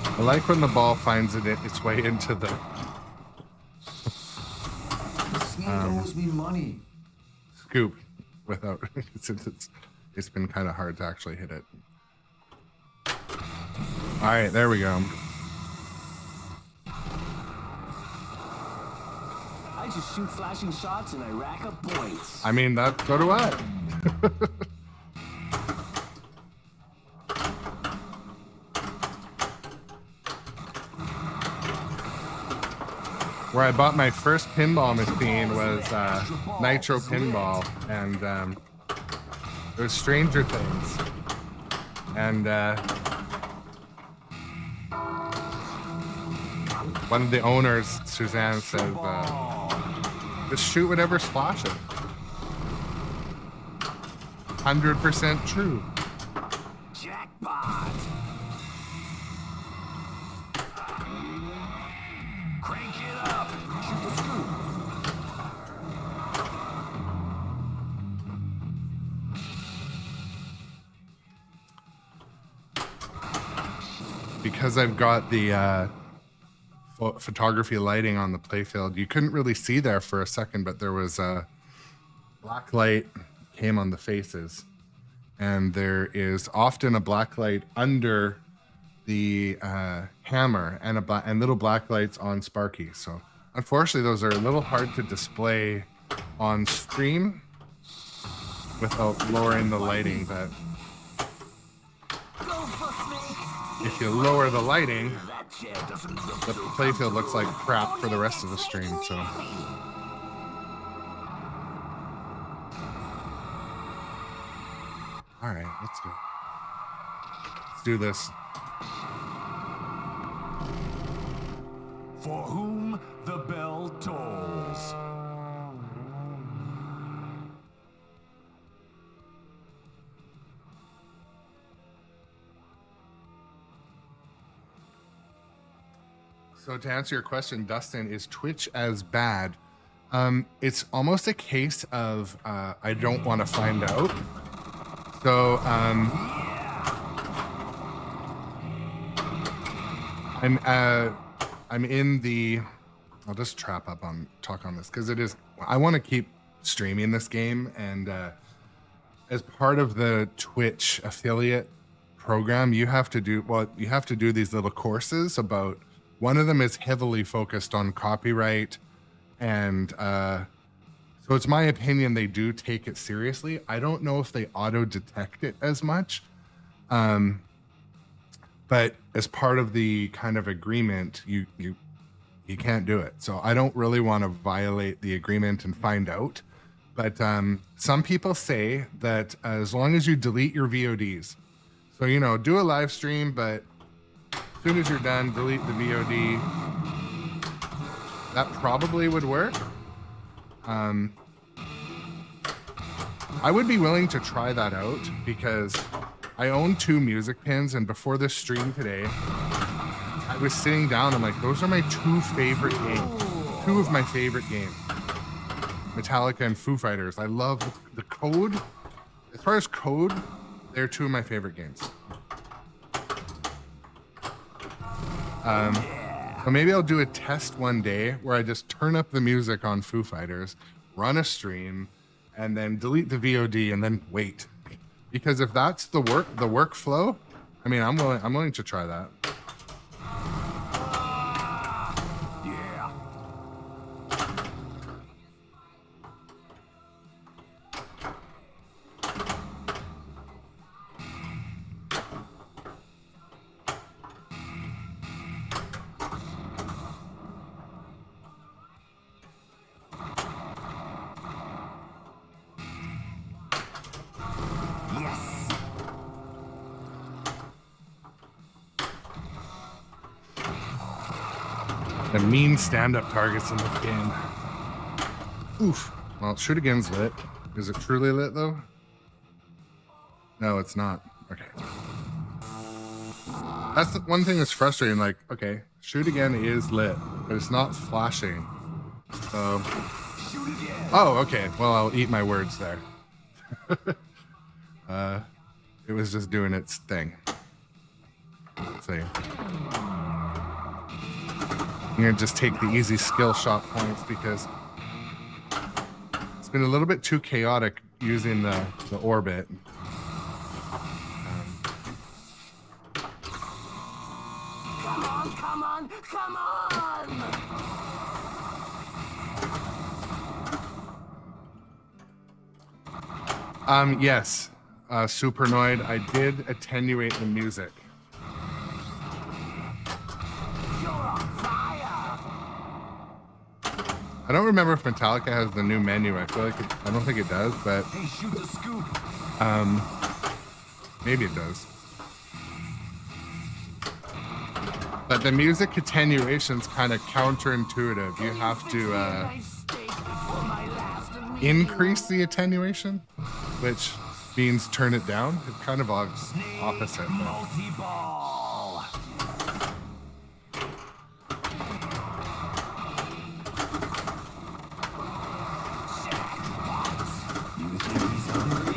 S1: I like when the ball finds its way into the
S4: owes me money.
S1: scoop without since it's been kind of hard to actually hit it. All right, there we go.
S3: I just shoot flashing shots and I rack up points.
S1: I mean, so do I. where I bought my first pinball machine was nitropinball, and it was Stranger Things. And one of the owners, Suzanne, says, just shoot whatever's flashing. 100% true.
S3: Jackpot!
S4: Crank it up. Shoot the screw.
S1: Because I've got the photography lighting on the playfield, you couldn't really see there for a second, but there was a black light came on the faces, and there is often a black light under the hammer and little black lights on Sparky. So unfortunately, those are a little hard to display on stream without lowering the lighting, but if you lower the lighting, the playfield looks like crap for the rest of the stream. So all right, let's go. Let's do this.
S4: For whom the bell tolls.
S1: So to answer your question, Dustin, is Twitch as bad? It's almost a case of I don't want to find out. So I'm in the. I'll just talk on this because it is. I want to keep streaming this game, and as part of the Twitch affiliate program, you have to do these little courses about. One of them is heavily focused on copyright, and so it's my opinion they do take it seriously. I don't know if they auto-detect it as much, but as part of the kind of agreement, you can't do it. So I don't really want to violate the agreement and find out. But some people say that as long as you delete your VODs, so do a live stream, but as soon as you're done, delete the VOD. That probably would work. I would be willing to try that out because I own 2 music pins, and before this stream today, I was sitting down. I'm like, those are my 2 favorite games. 2 of my favorite games. Metallica and Foo Fighters. I love the code. As far as code, they're 2 of my favorite games. So maybe I'll do a test one day where I just turn up the music on Foo Fighters, run a stream, and then delete the VOD and then wait. Because if that's the workflow, I mean, I'm willing to try that.
S4: Yeah.
S1: The mean stand-up targets in the game. Oof. Well, shoot again's lit. Is it truly lit though? No, it's not. Okay. That's the one thing that's frustrating. Like, okay, shoot again is lit, but it's not flashing. So. Oh, okay. Well, I'll eat my words there. It was just doing its thing. Let's see. I'm gonna just take the easy skill shot points because it's been a little bit too chaotic using the orbit.
S3: Come on!
S1: Yes, Supernoid, I did attenuate the music. I don't remember if Metallica has the new menu. I feel like I don't think it does, but
S4: Hey, shoot the scoop.
S1: maybe it does. But the music attenuation's kind of counterintuitive. You have to increase the attenuation, which means turn it down. It's kind of opposite.
S4: Multi-ball. You think he's hungry?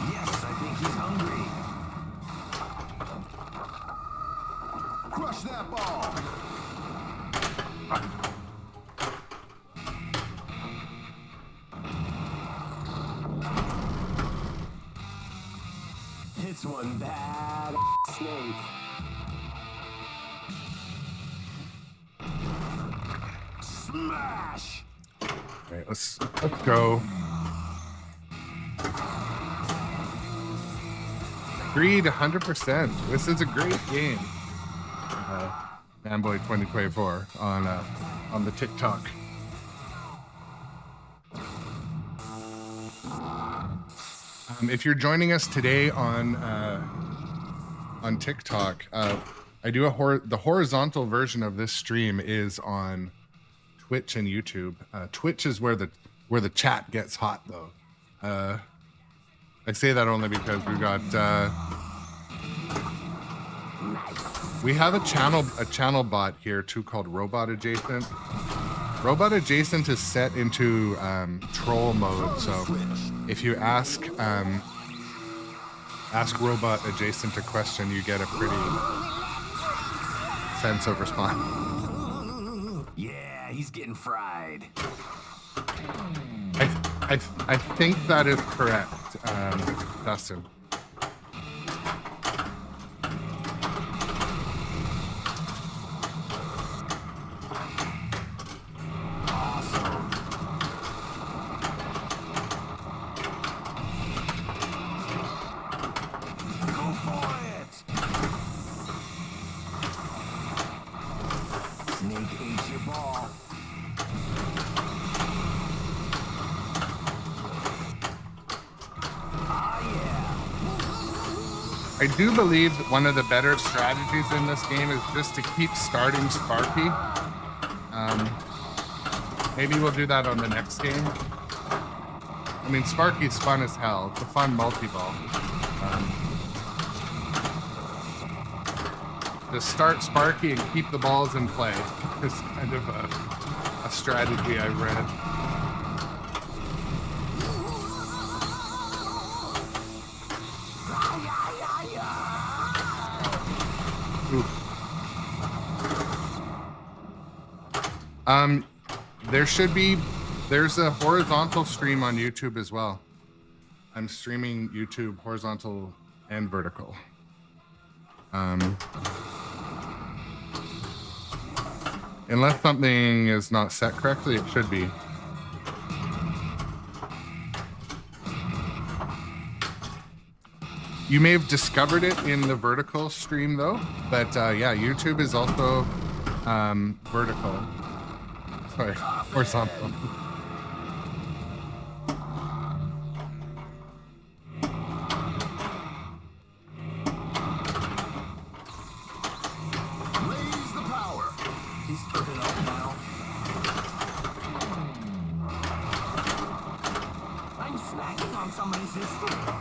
S4: Yes, I think he's hungry. Crush that ball. It's one bad snake. Smash!
S1: Okay, let's go. Agreed, 100%. This is a great game. Fanboy 2024 on the TikTok. If you're joining us today on TikTok, I do the horizontal version of this stream is on Twitch and YouTube. Twitch is where the chat gets hot, though. I say that only because we have a channel bot here too called Robot Adjacent. Robot Adjacent is set into troll mode, so if you ask Robot Adjacent a question, you get a pretty sense of response.
S4: Yeah, he's getting fried.
S1: I think that is correct, Dustin. I do believe that one of the better strategies in this game is just to keep starting Sparky. Maybe we'll do that on the next game. I mean, Sparky's fun as hell. It's a fun multi-ball. Just start Sparky and keep the balls in play. It's kind of a strategy I read. There's a horizontal stream on YouTube as well. I'm streaming YouTube horizontal and vertical. Unless something is not set correctly, it should be. You may have discovered it in the vertical stream though, but yeah, YouTube is also vertical. Sorry, horizontal.
S4: Raise the power. He's cooking up now. I'm snacking on some resistance.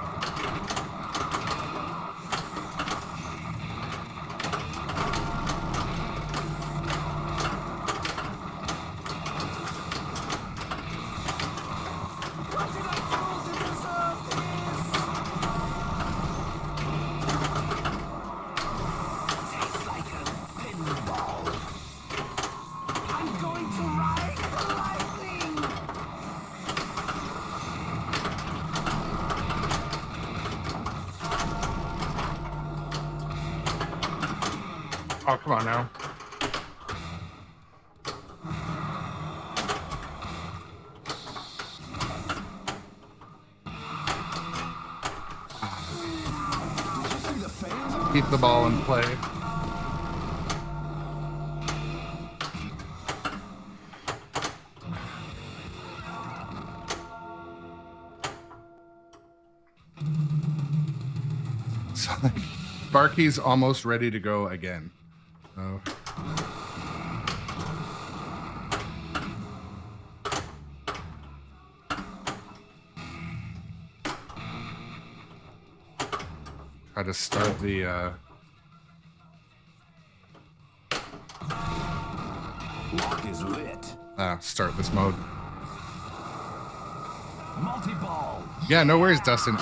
S1: Oh, come on now.
S4: Did you see the fans?
S1: Keep the ball in play. So, like, Sparky's almost ready to go again. So. Try to start the
S4: Lock is lit.
S1: start this mode.
S4: Multi-ball.
S1: Yeah, no worries, Dustin.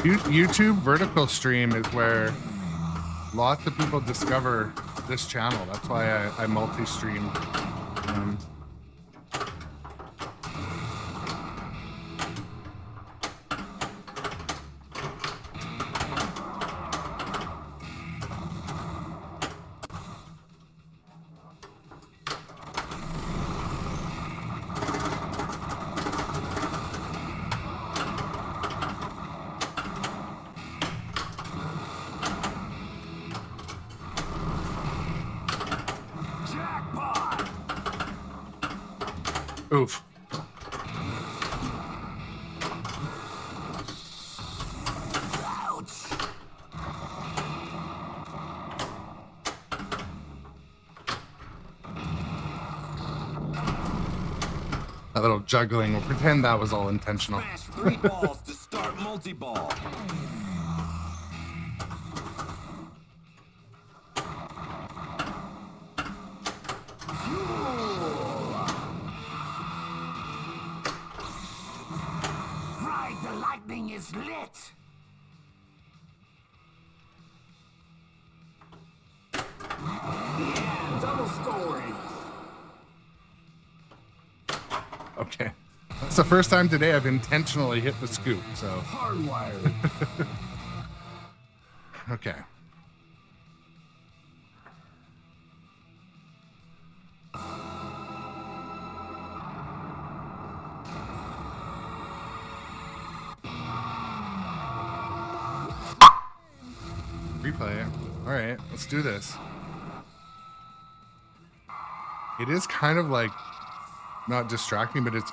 S1: YouTube vertical stream is where lots of people discover this channel. That's why I multi-stream.
S4: Jackpot.
S1: Oof.
S4: Ouch.
S1: That little juggling. We'll pretend that was all intentional.
S4: Smash 3 balls to start multi-ball. Right, the lightning is lit. Yeah, double scoring.
S1: Okay. That's the first time today I've intentionally hit the scoop, so.
S4: Hardwired.
S1: Okay. Replay. All right, let's do this. It is kind of like not distracting, but it's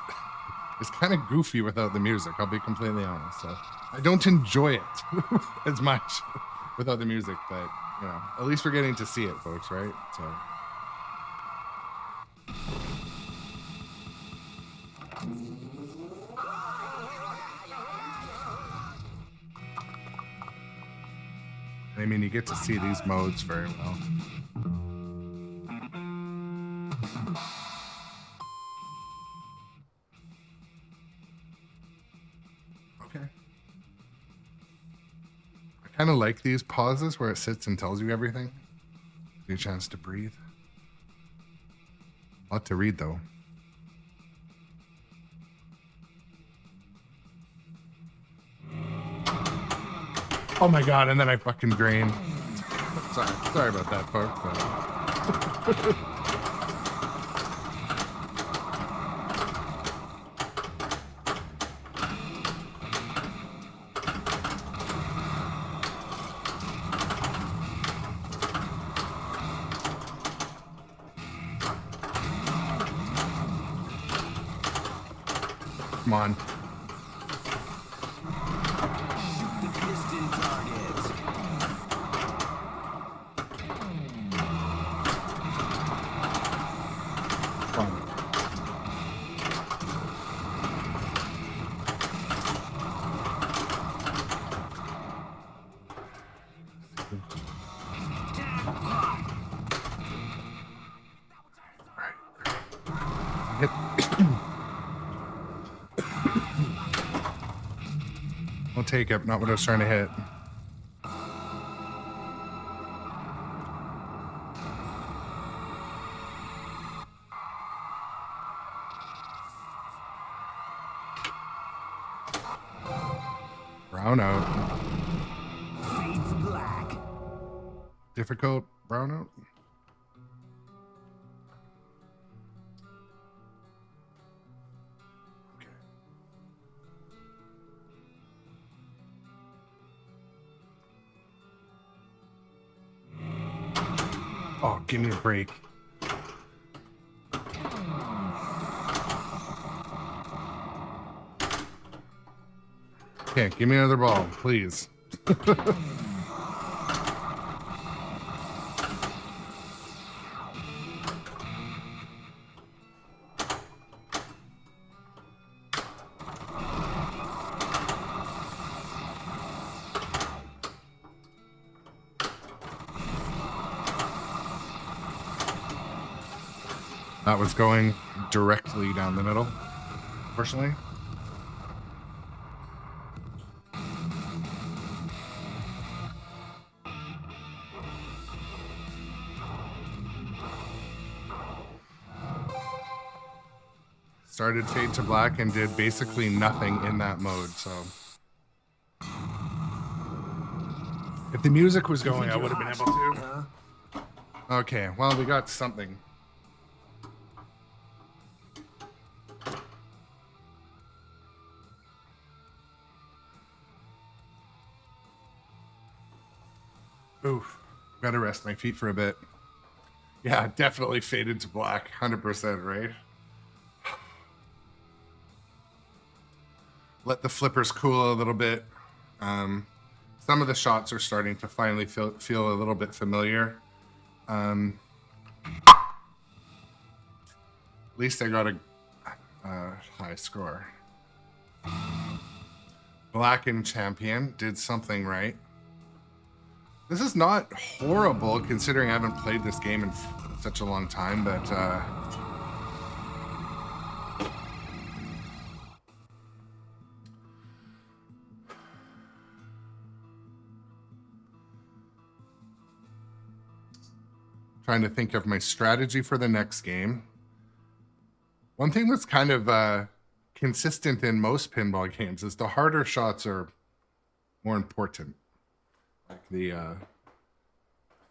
S1: kind of goofy without the music. I'll be completely honest. So I don't enjoy it as much without the music, but you know, at least we're getting to see it, folks, right? So. I mean, you get to see these modes very well. Okay. I kind of like these pauses where it sits and tells you everything. Give you a chance to breathe. A lot to read, though. Oh my god, and then I fucking drained. Sorry about that, folks. But... Come on.
S4: The piston target.
S1: Come on. Hit. I'll take it, not what I was trying to hit. Brown out.
S4: Fades black.
S1: Difficult brown out. Okay. Oh, give me a break. Okay, give me another ball, please. That was going directly down the middle, unfortunately. Started Fade to Black and did basically nothing in that mode, so. If the music was going, I would have been able to. Okay, well, we got something. Oof, gotta rest my feet for a bit. Yeah, definitely Faded to Black, 100%, right? Let the flippers cool a little bit. Some of the shots are starting to finally feel a little bit familiar. At least I got a high score. Black and Champion did something right. This is not horrible considering I haven't played this game in such a long time, but trying to think of my strategy for the next game. One thing that's kind of consistent in most pinball games is the harder shots are more important. Like the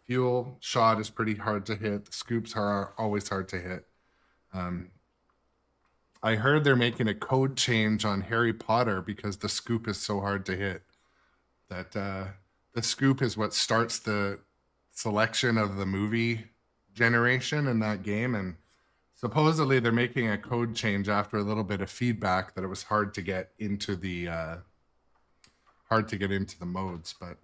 S1: fuel shot is pretty hard to hit. The scoops are always hard to hit. I heard they're making a code change on Harry Potter because the scoop is so hard to hit. That the scoop is what starts the selection of the movie generation in that game, and supposedly they're making a code change after a little bit of feedback that it was hard to get into the modes, but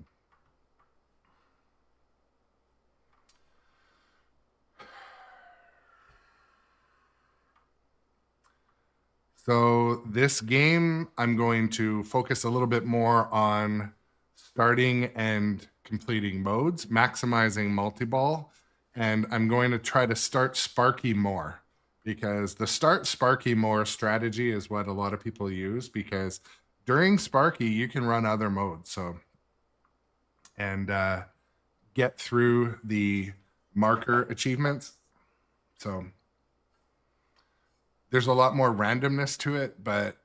S1: so this game I'm going to focus a little bit more on starting and completing modes, maximizing multi-ball, and I'm going to try to start Sparky more, because the start Sparky more strategy is what a lot of people use, because during Sparky you can run other modes, so and get through the marker achievements. So there's a lot more randomness to it, but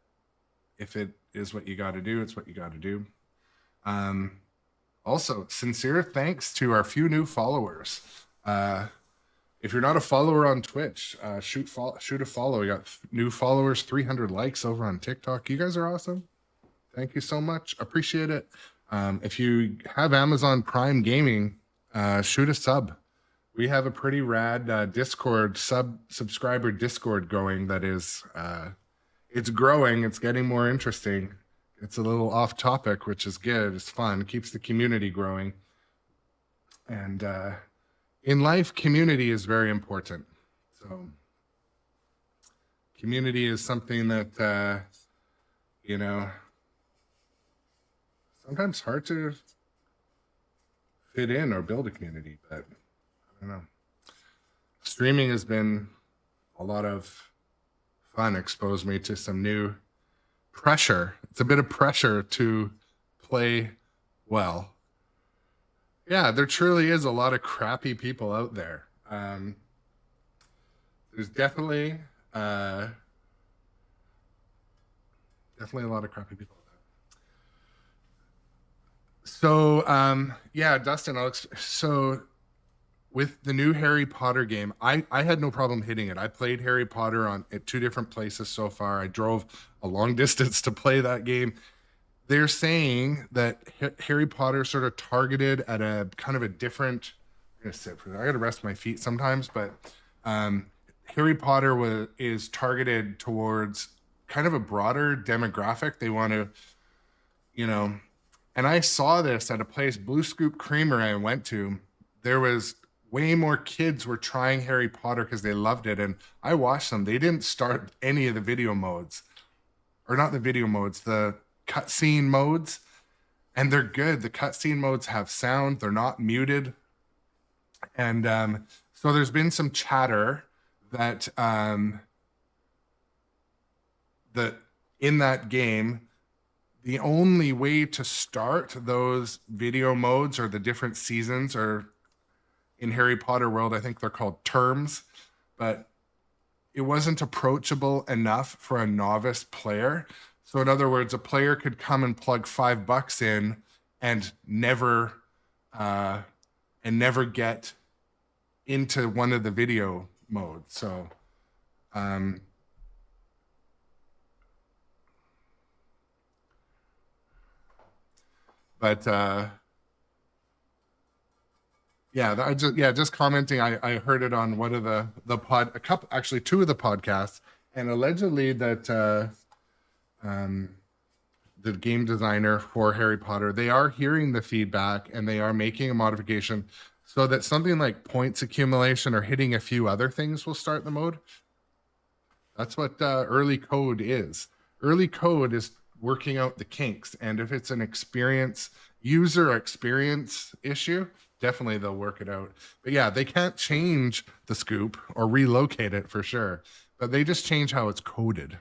S1: if it is what you got to do, it's what you got to do. Also, sincere thanks to our few new followers. If you're not a follower on Twitch, shoot a follow. We got new followers, 300 likes over on TikTok. You guys are awesome. Thank you so much. Appreciate it. If you have Amazon Prime Gaming, shoot a sub. We have a pretty rad Discord subscriber Discord going that is it's growing, it's getting more interesting. It's a little off topic, which is good. It's fun. It keeps the community growing. And in life, community is very important. So community is something that you know, sometimes hard to fit in or build a community, but I don't know. Streaming has been a lot of fun, exposed me to some new pressure. It's a bit of pressure to play well. Yeah, there truly is a lot of crappy people out there. There's definitely a lot of crappy people out there. So, yeah, Dustin, so with the new Harry Potter game, I had no problem hitting it. I played Harry Potter at 2 different places so far. I drove a long distance to play that game. They're saying that Harry Potter sort of targeted at a kind of a different gonna sit for that. I gotta rest my feet sometimes, but Harry Potter is targeted towards kind of a broader demographic. They want to, you know, and I saw this at a place, Blue Scoop Creamery I went to. There was way more kids were trying Harry Potter because they loved it. And I watched them. They didn't start any of the video modes, or not the video modes, the cutscene modes. And they're good. The cutscene modes have sound. They're not muted. And so there's been some chatter that that in that game, the only way to start those video modes or the different seasons, or in Harry Potter world, I think they're called terms, but it wasn't approachable enough for a novice player. So in other words, a player could come and plug $5 in and never get into one of the video modes. So just commenting. I heard it on one of two of the podcasts, and allegedly that the game designer for Harry Potter, they are hearing the feedback and they are making a modification so that something like points accumulation or hitting a few other things will start the mode. That's what early code is. Early code is working out the kinks, and if it's an user experience issue, definitely they'll work it out. But yeah, they can't change the scoop or relocate it for sure, but they just change how it's coded.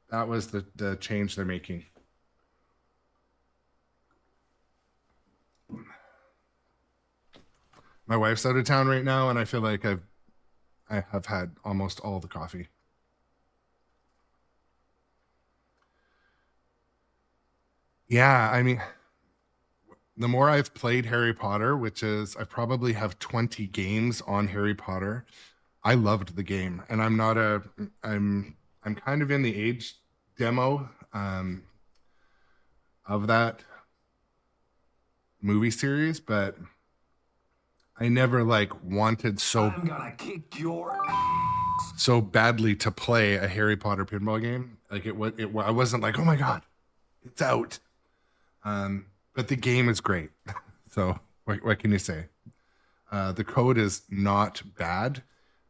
S1: That was the change they're making. My wife's out of town right now, and I feel like I have had almost all the coffee. Yeah, I mean, the more I've played Harry Potter, which is I probably have 20 games on Harry Potter, I loved the game, and I'm kind of in the age demo of that movie series, but I never wanted
S4: I'm gonna kick your ass.
S1: so badly to play a Harry Potter pinball game. I wasn't like, oh my god, it's out. But the game is great. So what can you say? The code is not bad.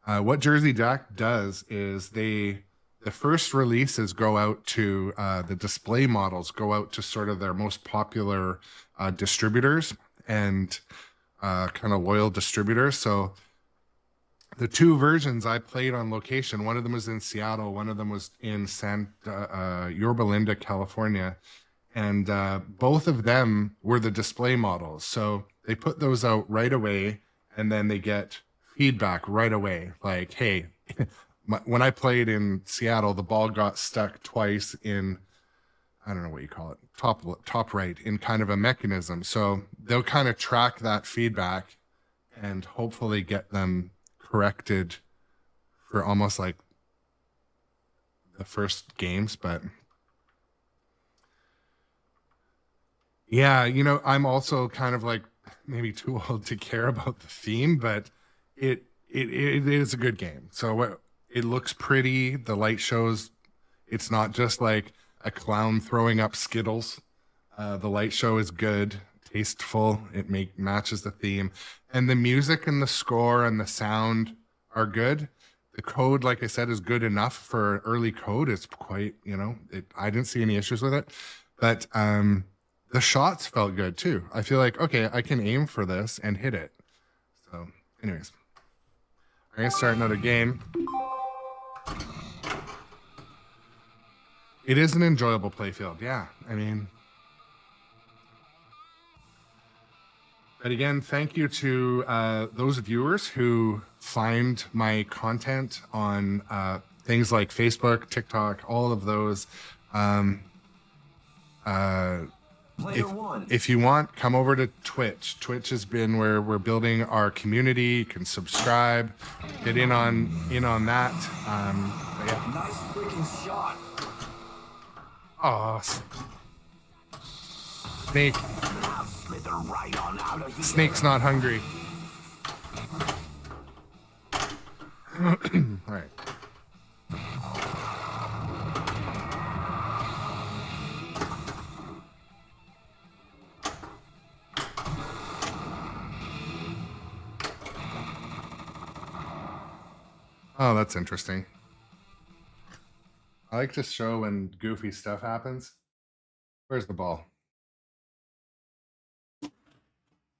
S1: What Jersey Jack does is the first releases go out to the display models go out to sort of their most popular distributors and kind of loyal distributors. So the two versions I played on location, one of them was in Seattle, one of them was in Yorba Linda, California. And both of them were the display models. So they put those out right away, and then they get feedback right away. Like, hey, when I played in Seattle, the ball got stuck twice in, I don't know what you call it, top right, in kind of a mechanism. So they'll kind of track that feedback and hopefully get them corrected for almost like the first games. But yeah, I'm also kind of like maybe too old to care about the theme, but it is a good game. So it looks pretty. The light shows. It's not just like a clown throwing up Skittles. The light show is good, tasteful. It matches the theme, and the music and the score and the sound are good. The code, like I said, is good enough for early code. It's quite, I didn't see any issues with it, but the shots felt good too. I feel like, okay, I can aim for this and hit it. So anyways, I'm gonna start another game. It is an enjoyable playfield. Yeah, I mean, but again, thank you to those viewers who find my content on things like Facebook, TikTok, all of those. If you want, come over to Twitch. Twitch has been where we're building our community. You can subscribe, get in on that. Yeah.
S4: Nice freaking shot.
S1: Oh, Snake.
S4: I'll slither right on out of here.
S1: Snake's not hungry. All right. Oh, that's interesting. I like to show when goofy stuff happens. Where's the ball?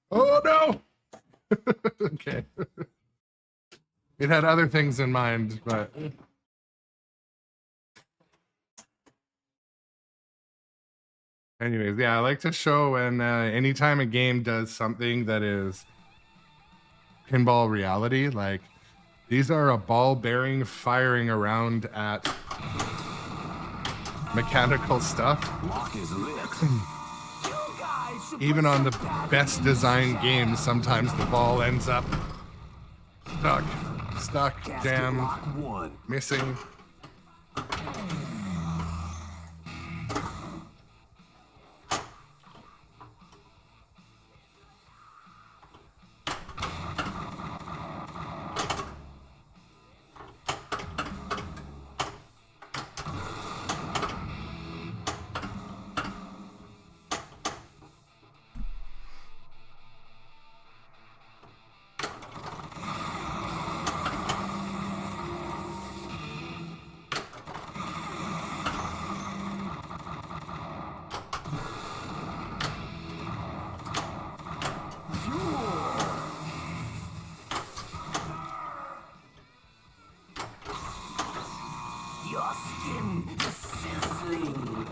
S1: Oh, no! Okay. It had other things in mind, but... Anyways, yeah, I like to show when anytime a game does something that is pinball reality, like these are a ball bearing firing around at mechanical stuff.
S4: Lock is lit.
S1: Even on the best designed games, sometimes the ball ends up stuck, jammed,
S4: Lock 1.
S1: missing.
S3: Your skin is sizzling.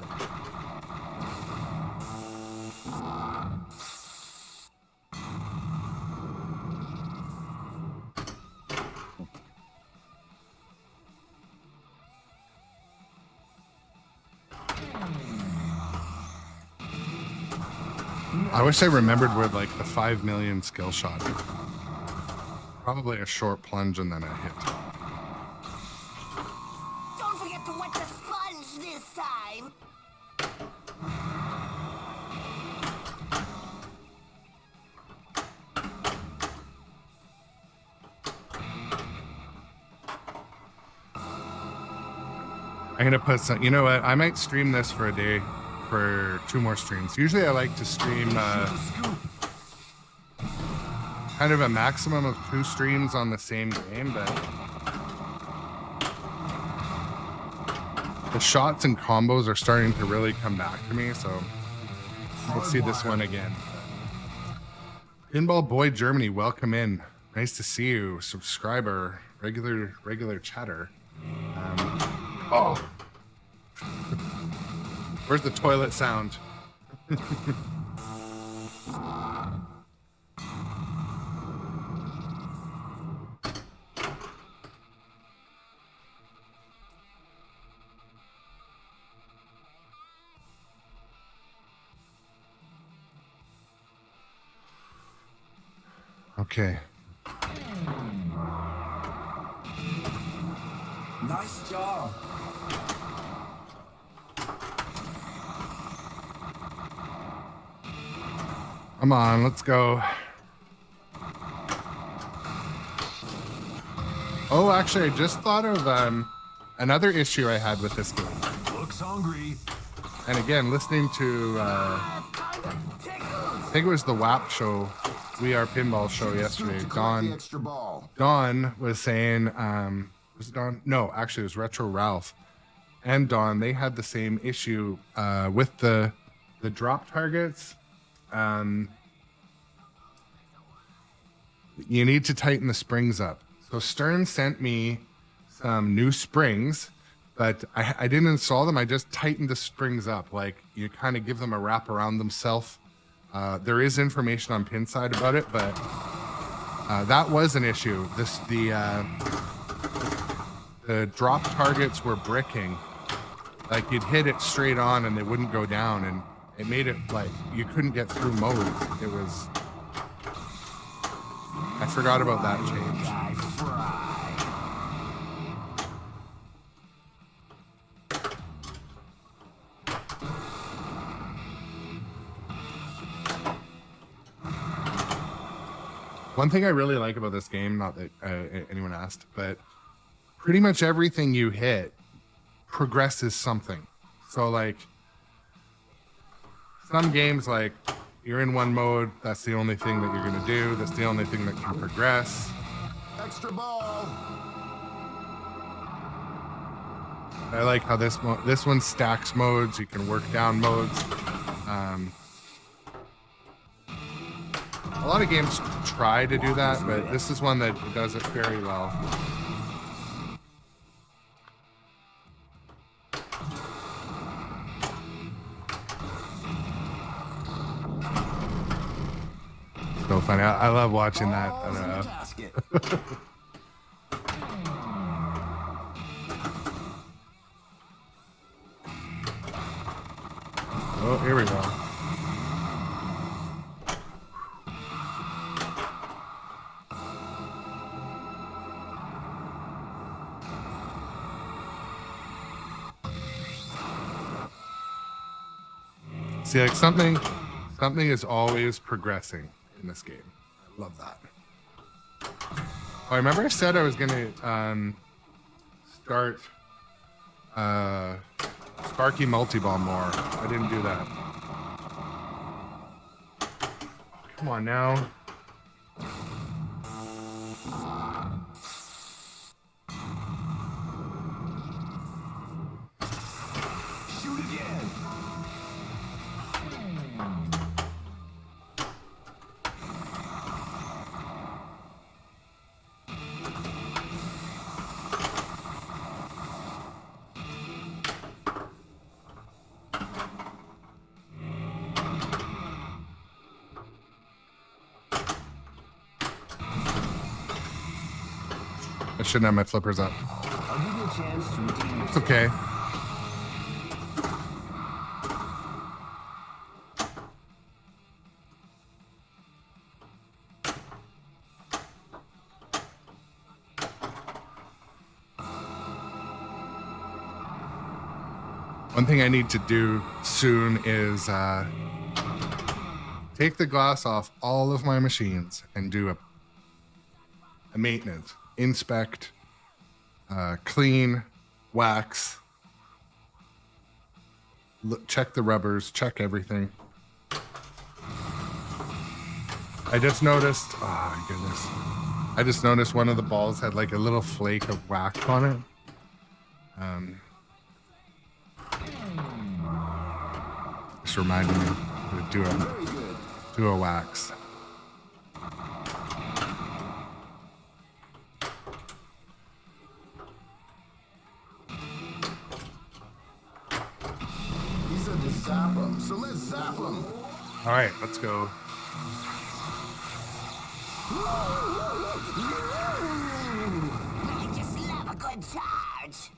S1: I wish I remembered where like the 5 million skill shot. Probably a short plunge and then a hit.
S5: Don't forget to wet the sponge this time.
S1: I'm gonna put some. You know what? I might stream this for a day, for 2 more streams. Usually, I like to stream kind of a maximum of 2 streams on the same game, but the shots and combos are starting to really come back to me. So we'll see this one again. Pinball Boy Germany, welcome in. Nice to see you, subscriber, regular chatter. Oh, where's the toilet sound? Okay.
S3: Nice job.
S1: Come on, let's go. Oh, actually, I just thought of another issue I had with this game.
S4: Looks hungry.
S1: And again, listening to, I think it was the WAP show, We Are Pinball show yesterday.
S4: Extra ball.
S1: Don was saying, was it Don? No, actually, it was Retro Ralph and Don. They had the same issue with the drop targets. You need to tighten the springs up. So Stern sent me some new springs, but I didn't install them. I just tightened the springs up. Like you kind of give them a wrap around themselves. There is information on Pinside about it, but that was an issue. The drop targets were bricking. Like you'd hit it straight on and they wouldn't go down, and it made it like you couldn't get through mode. It was. I forgot about that change.
S3: Guy fry.
S1: One thing I really like about this game, not that anyone asked, but pretty much everything you hit progresses something. So like some games, like you're in one mode, that's the only thing that you're gonna do. That's the only thing that can progress.
S4: Extra ball.
S1: I like how this one stacks modes. You can work down modes. A lot of games try to do that, but this is one that does it very well. So funny. I love watching that. I don't know.
S4: Basket.
S1: Oh, here we go. See, like something is always progressing in this game. I love that. Oh, I remember I said I was gonna start Sparky multi-ball more. I didn't do that. Come on now.
S4: Shoot again.
S1: I shouldn't have my flippers up.
S3: I'll give you a chance to redeem your
S1: It's okay. One thing I need to do soon is take the glass off all of my machines and do a maintenance, inspect, clean, wax, check the rubbers, check everything. I just noticed, oh my goodness. I just noticed one of the balls had like a little flake of wax on it. Just reminded me to do a wax.
S4: He said to zap him, so let's zap him.
S1: All right, let's go.
S5: I just love a good charge.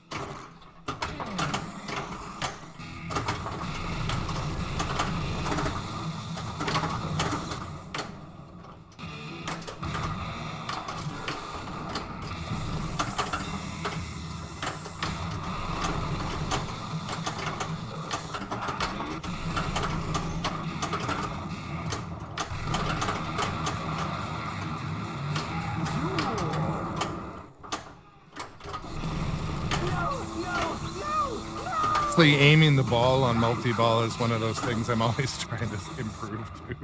S1: Honestly, aiming the ball on multi-ball is one of those things I'm always trying to improve to.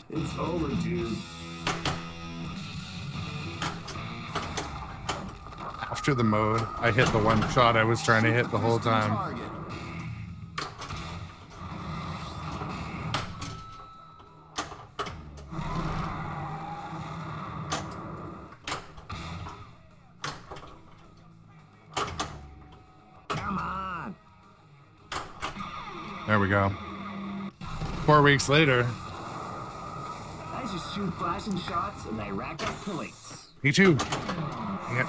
S3: It's over, dude.
S1: After the mode, I hit the one shot I was trying to hit the whole time.
S4: Target.
S3: Come on.
S1: There we go. 4 weeks later.
S3: I just shoot flashing shots and I rack up points.
S1: Me too. Yep.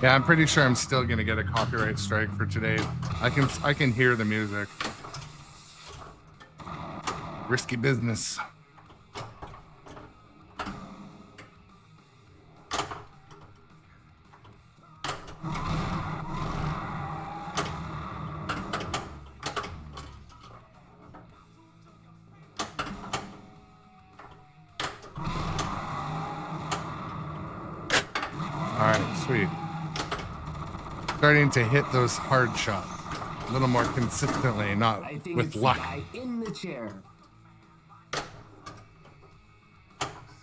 S1: Yeah, I'm pretty sure I'm still gonna get a copyright strike for today. I can hear the music. Risky business. All right, sweet. Starting to hit those hard shots a little more consistently, not
S3: I think
S1: with
S3: it's
S1: luck.
S3: the guy in the chair.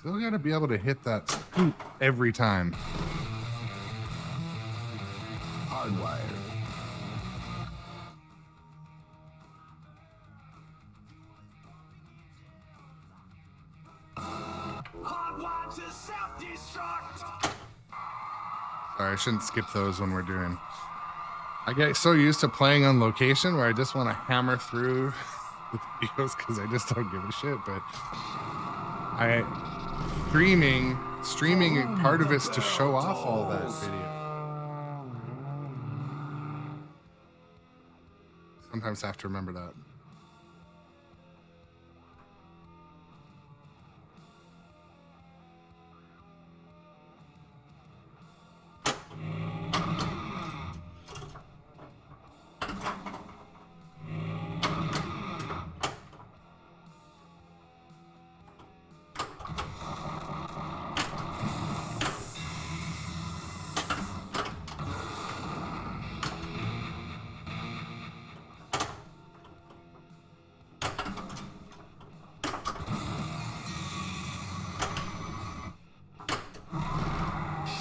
S1: Still gotta be able to hit that scoop every time.
S4: Hardwired.
S3: Hardwired to self-destruct.
S1: Sorry, I shouldn't skip those when we're doing. I get so used to playing on location where I just want to hammer through the videos because I just don't give a shit. But streaming part of it's to show off all that video. Sometimes I have to remember that.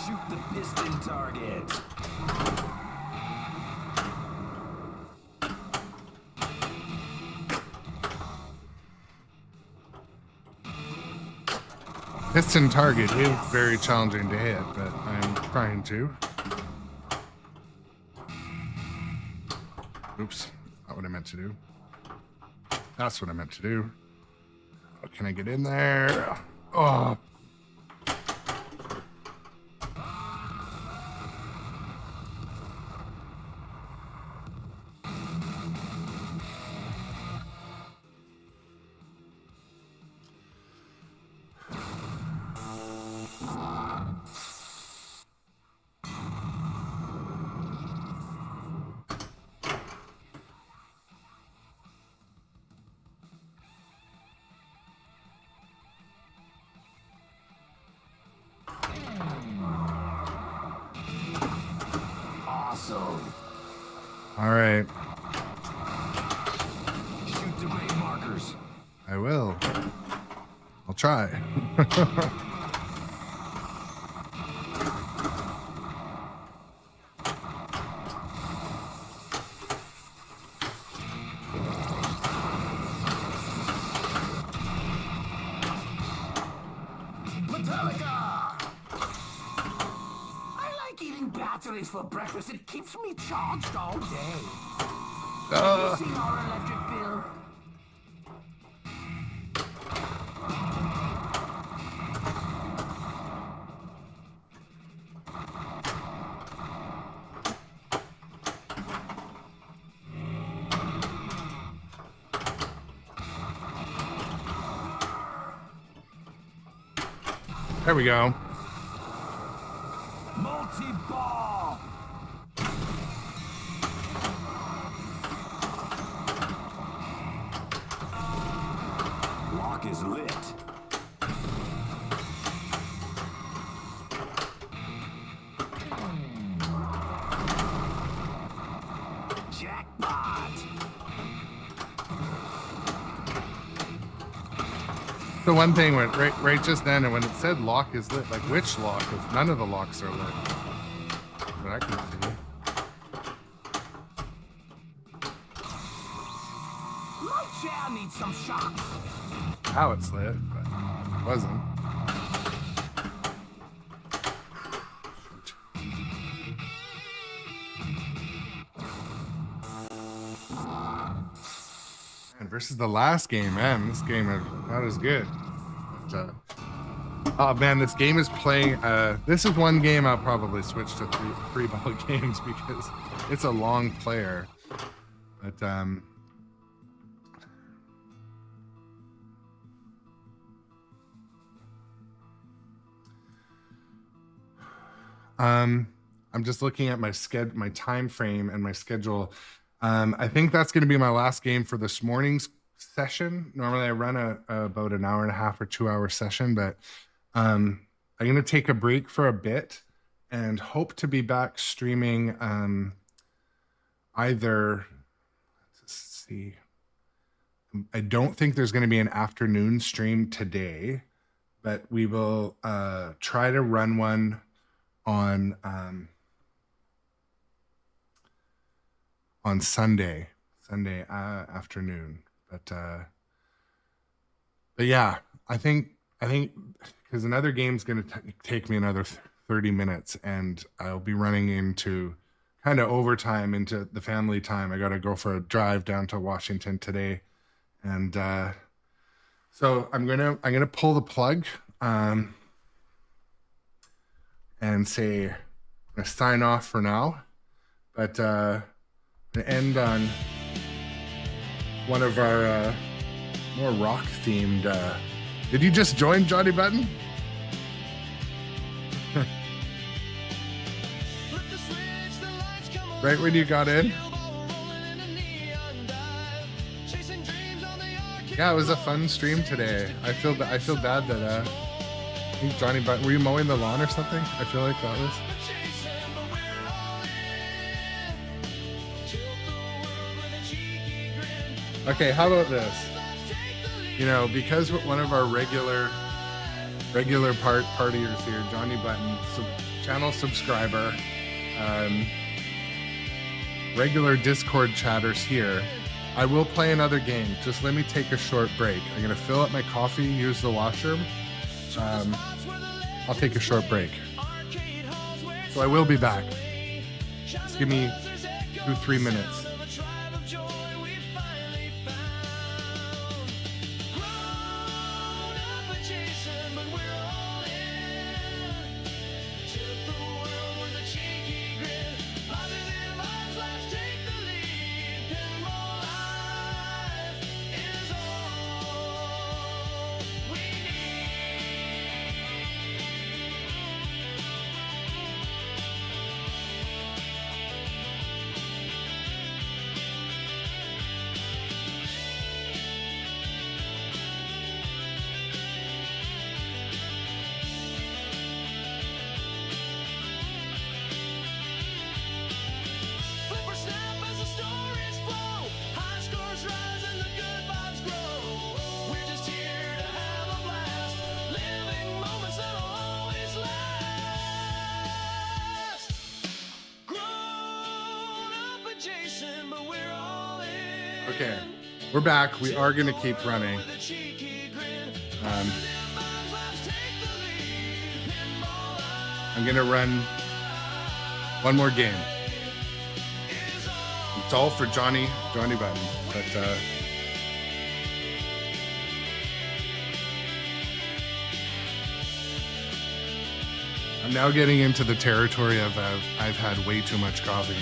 S3: Shoot the piston target.
S1: Piston target is very challenging to hit, but I'm trying to. Oops, not what I meant to do. That's what I meant to do. Oh, can I get in there? Oh.
S3: Awesome.
S1: All right,
S3: Shoot the gray markers.
S1: I will. I'll try.
S3: Metallica! I like eating batteries for breakfast. It keeps me charged all day. Have you seen our electric bill?
S1: There we go.
S3: Multi-ball!
S4: Lock is lit.
S3: Jackpot!
S1: The one thing went right just then, and when it said lock is lit, like which lock? 'Cause none of the locks are lit. But I can see.
S3: My chair needs some shocks.
S1: How it's lit, but it wasn't. Shoot. And versus the last game, man, this game is not as good. But, Oh man, this game is playing. This is one game I'll probably switch to three ball games because it's a long player. But I'm just looking at my time frame and my schedule. I think that's going to be my last game for this morning's session. Normally I run about an hour and a half or 2 hour session, but I'm going to take a break for a bit and hope to be back streaming either, let's see, I don't think there's going to be an afternoon stream today, but we will try to run one on Sunday afternoon. But yeah, I think because another game's going to take me another 30 minutes and I'll be running into kind of overtime into the family time. I got to go for a drive down to Washington today. And so I'm going to pull the plug and say, I'm going to sign off for now, but to end on one of our more rock themed. Did you just join, Johnny Button? Right when you got in? Yeah, it was a fun stream today. I feel bad that I think Johnny Button, were you mowing the lawn or something? I feel like that was. Okay, how about this? You know, because one of our regular partiers here, Johnny Button, channel subscriber, regular Discord chatters here, I will play another game. Just let me take a short break. I'm gonna fill up my coffee, use the washroom. I'll take a short break. So I will be back. Just give me 2-3 minutes. Okay, we're back. We are going to keep running. I'm going to run one more game. It's all for Johnny Button, but I'm now getting into the territory of I've had way too much coffee.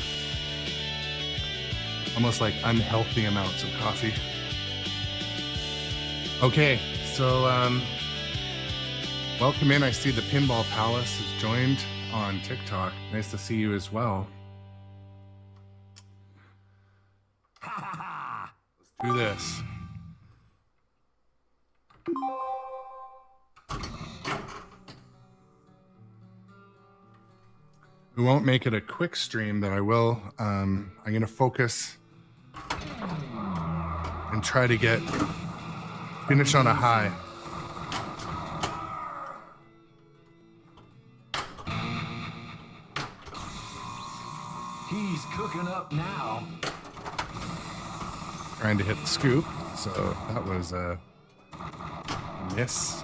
S1: Almost like unhealthy amounts of coffee. Okay, so welcome in. I see the Pinball Palace has joined on TikTok. Nice to see you as well. Let's do this. We won't make it a quick stream, but I will. I'm going to focus and try to finish on a high.
S4: He's cooking up now.
S1: Trying to hit the scoop, so that was a miss.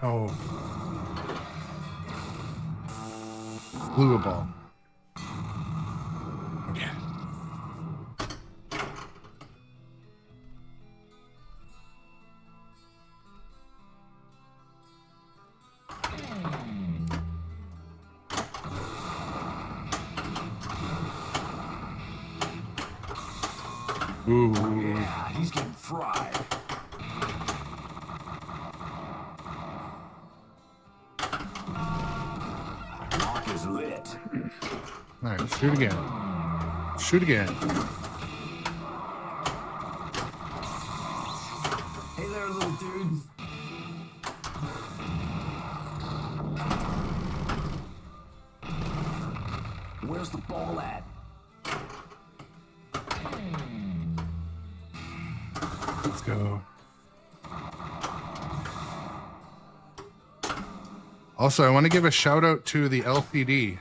S1: Oh. Blew a ball. Okay. Ooh.
S4: Yeah, he's getting fried. Lock is lit.
S1: All right, shoot again. Shoot again.
S3: Hey there, little dude.
S4: Where's the ball at?
S1: Let's go. Also, I want to give a shout out to the LCD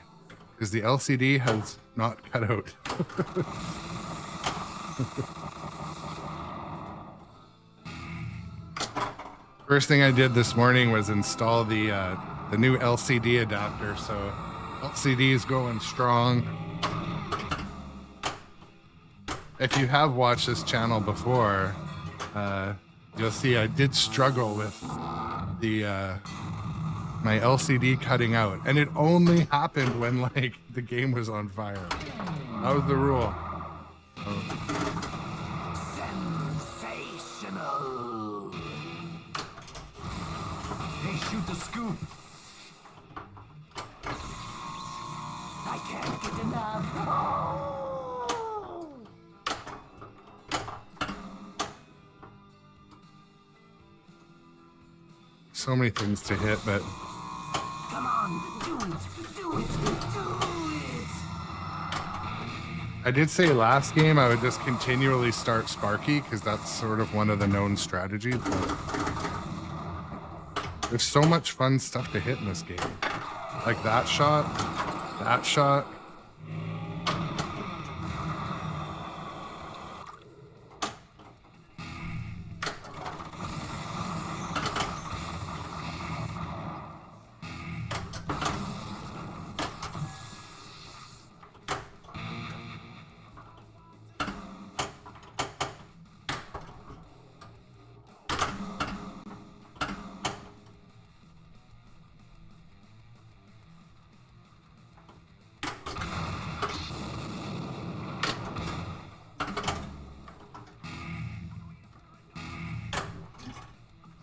S1: because the LCD has not cut out. First thing I did this morning was install the new LCD adapter, so LCD is going strong. If you have watched this channel before, you'll see I did struggle with the my LCD cutting out, and it only happened when like the game was on fire. That was the rule.
S3: Sensational.
S4: Hey, shoot the scoop.
S3: I can't get enough. Oh.
S1: So many things to hit, but
S3: Come on, do it, do it, do it.
S1: I did say last game I would just continually start Sparky because that's sort of one of the known strategies. But there's so much fun stuff to hit in this game. Like that shot, that shot.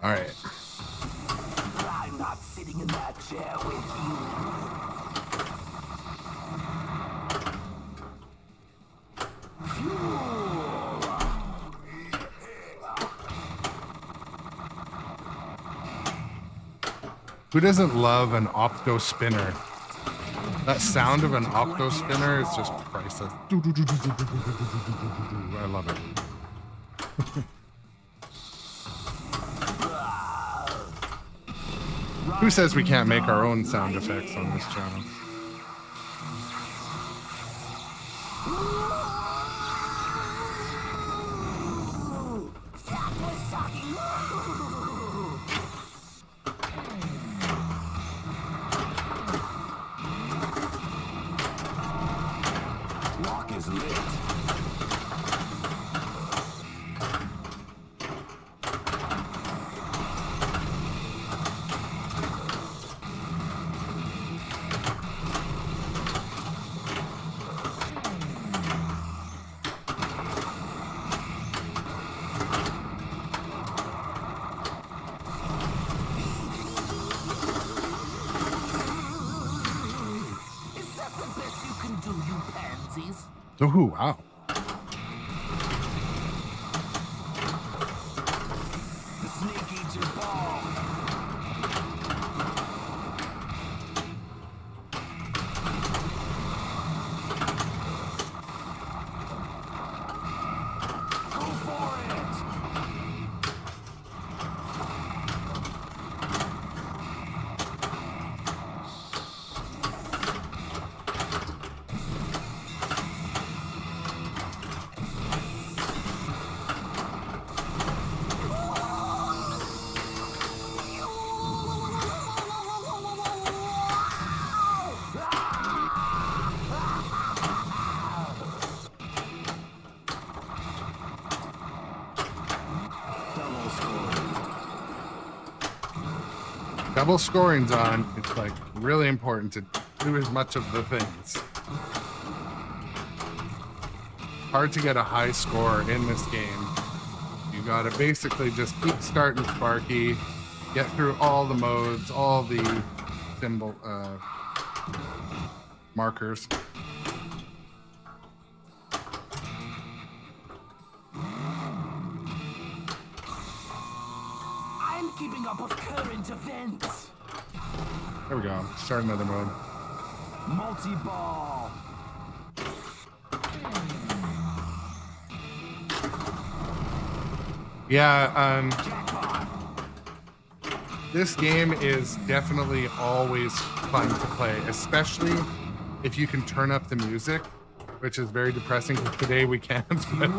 S1: All right.
S3: I'm not sitting in that chair with you.
S1: Who doesn't love an opto spinner? That sound of an opto spinner is just priceless. I love it. Who says we can't make our own sound effects on this channel?
S3: That was shocking.
S4: Lock is lit.
S3: Is that the best you can do, you pansies?
S1: Oh, wow.
S3: The snake eats your ball.
S4: Go for it. Double score.
S1: Double scoring's on. It's like really important to do as much of the things. hard to get a high score in this game. You gotta basically just keep starting Sparky, get through all the modes, all the symbol markers.
S3: I'm keeping up with current events.
S1: There we go. Start another mode.
S4: Multi-ball.
S1: Yeah,
S3: Jackpot.
S1: this game is definitely always fun to play, especially if you can turn up the music, which is very depressing because today we can't. But,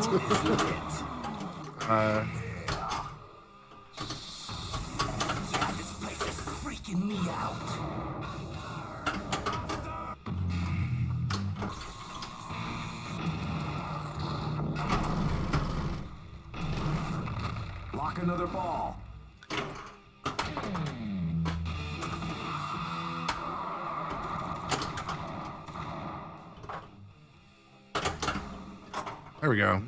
S3: Yeah, this place is freaking me out.
S4: Lock another ball.
S1: there we go.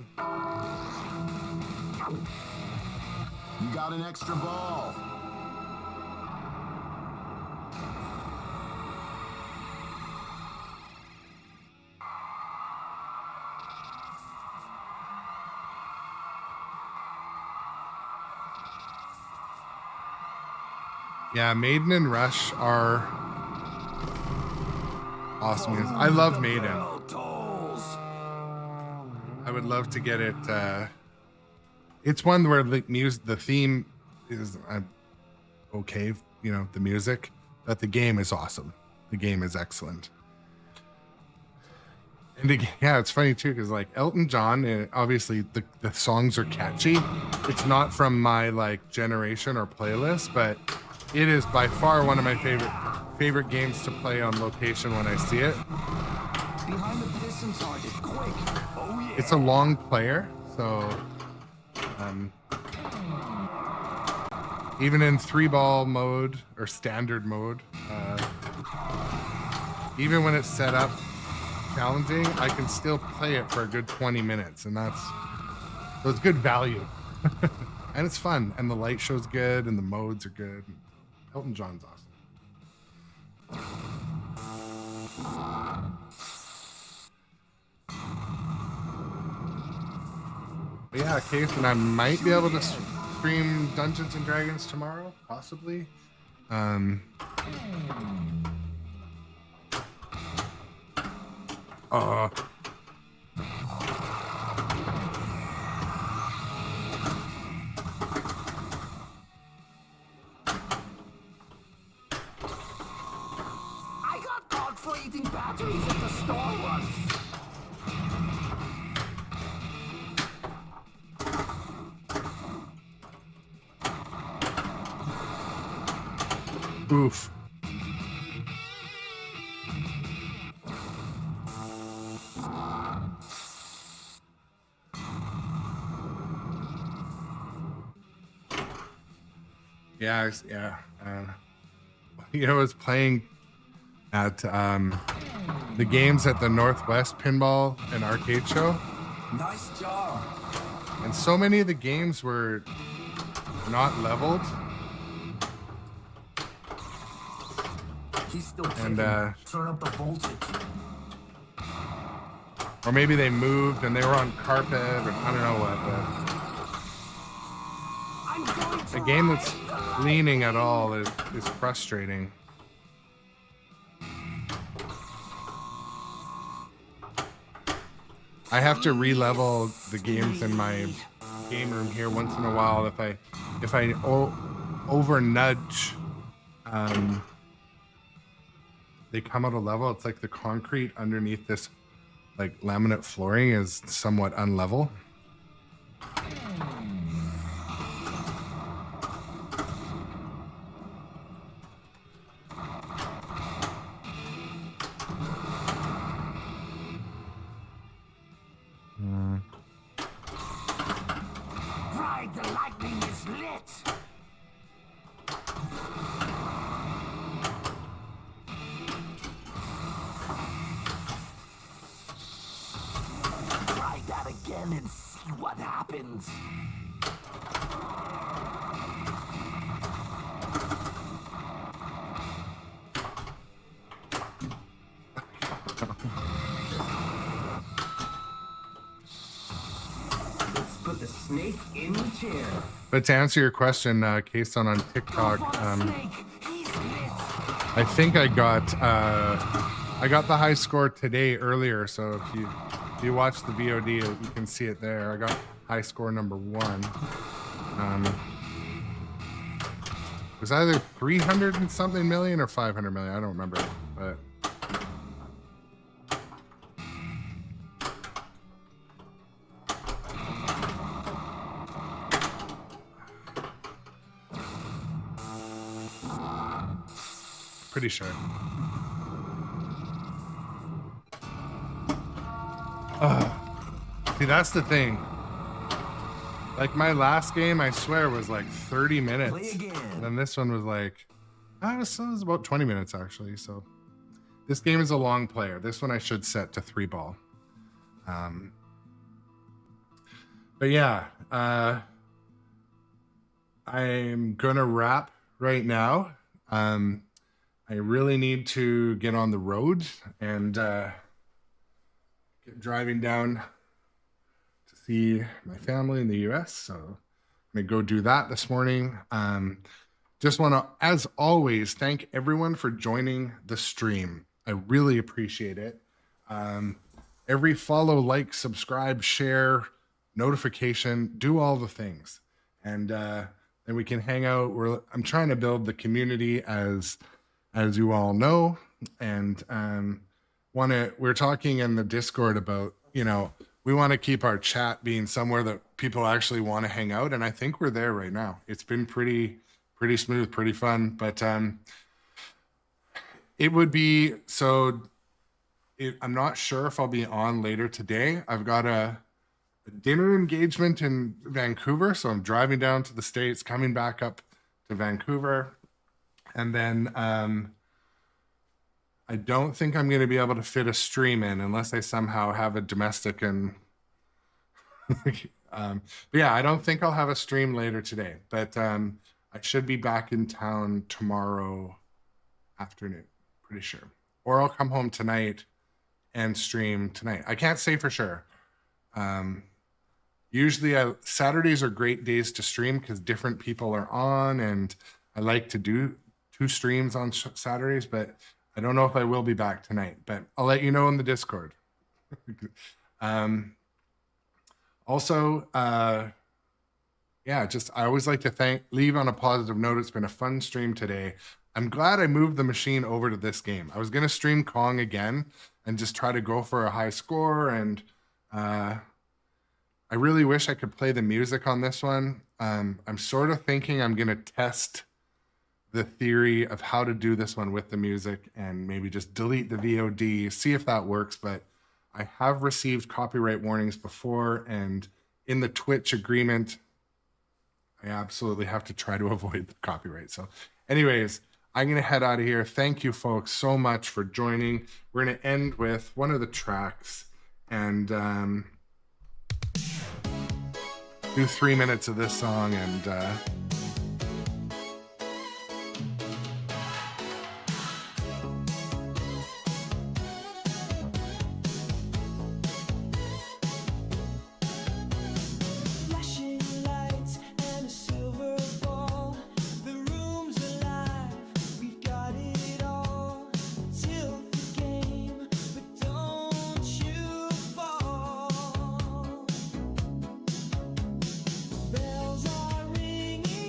S4: You got an extra ball.
S1: Yeah, Maiden and Rush are awesome games. I love Maiden.
S4: Tolls.
S1: I would love to get it. It's one where the theme is okay, you know, the music, but the game is awesome. The game is excellent. And again, yeah, it's funny too because like Elton John, obviously the songs are catchy. It's not from my like generation or playlist, but it is by far one of my favorite games to play on location when I see it.
S3: Behind the piston target, quick.
S4: Oh yeah.
S1: It's a long player, so even in 3-ball mode or standard mode, even when it's set up challenging, I can still play it for a good 20 minutes, and so it's good value. And it's fun, and the light show's good, and the modes are good. Elton John's awesome. But yeah, Case, and I might be able to stream Dungeons and Dragons tomorrow, possibly.
S3: I got caught for eating batteries at the store once.
S1: Oof. Yeah, yeah. You know, I was playing at the games at the Northwest Pinball and Arcade Show,
S4: Nice job.
S1: and so many of the games were not leveled.
S3: He's still
S1: And,
S3: kicking. Turn up the voltage.
S1: Or maybe they moved and they were on carpet, or I don't know what.
S3: I'm going
S1: But
S3: to
S1: a game
S3: ride
S1: that's
S3: the light.
S1: leaning at all is frustrating. I have to re-level the games in my game room here once in a while. If I over nudge, they come out of level. It's like the concrete underneath this like laminate flooring is somewhat unlevel.
S3: Ride the lightning is lit. Ride the one and see what happens. Let's put the snake in the chair.
S1: But to answer your question, Kason on TikTok,
S3: Snake, he's lit.
S1: I think I got the high score today earlier. So if you watch the VOD, you can see it there. I got high score number 1. It was either 300 and something million or 500 million. I don't remember, but. Pretty sure. See, that's the thing. Like my last game, I swear, was like 30 minutes.
S3: Play again.
S1: And then this one was like, it was about 20 minutes actually. So this game is a long player. This one I should set to 3 ball. But yeah, I'm gonna wrap right now. I really need to get on the road and get driving down to see my family in the US. So I'm gonna go do that this morning. Just want to, as always, thank everyone for joining the stream. I really appreciate it. Every follow, like, subscribe, share, notification, do all the things. And then we can hang out. I'm trying to build the community as you all know, and we're talking in the Discord about, we want to keep our chat being somewhere that people actually want to hang out, and I think we're there right now. It's been pretty smooth, pretty fun, but it would be I'm not sure if I'll be on later today. I've got a dinner engagement in Vancouver, so I'm driving down to the States, coming back up to Vancouver. And then I don't think I'm going to be able to fit a stream in unless I somehow have a domestic and but yeah, I don't think I'll have a stream later today, but I should be back in town tomorrow afternoon, pretty sure. Or I'll come home tonight and stream tonight. I can't say for sure. Usually Saturdays are great days to stream because different people are on, and I like to do 2 streams on Saturdays, but I don't know if I will be back tonight, but I'll let you know in the Discord. Also, yeah, I always like to leave on a positive note. It's been a fun stream today. I'm glad I moved the machine over to this game. I was going to stream Kong again and just try to go for a high score, and I really wish I could play the music on this one. I'm sort of thinking I'm going to test the theory of how to do this one with the music and maybe just delete the VOD, see if that works. But I have received copyright warnings before, and in the Twitch agreement, I absolutely have to try to avoid the copyright. So anyways, I'm going to head out of here. Thank you folks so much for joining. We're going to end with one of the tracks and do 3 minutes of this song, and
S2: Flashing lights and a silver ball. The room's alive. We've got it all. Tilt the game, but don't you fall. Bells are ringing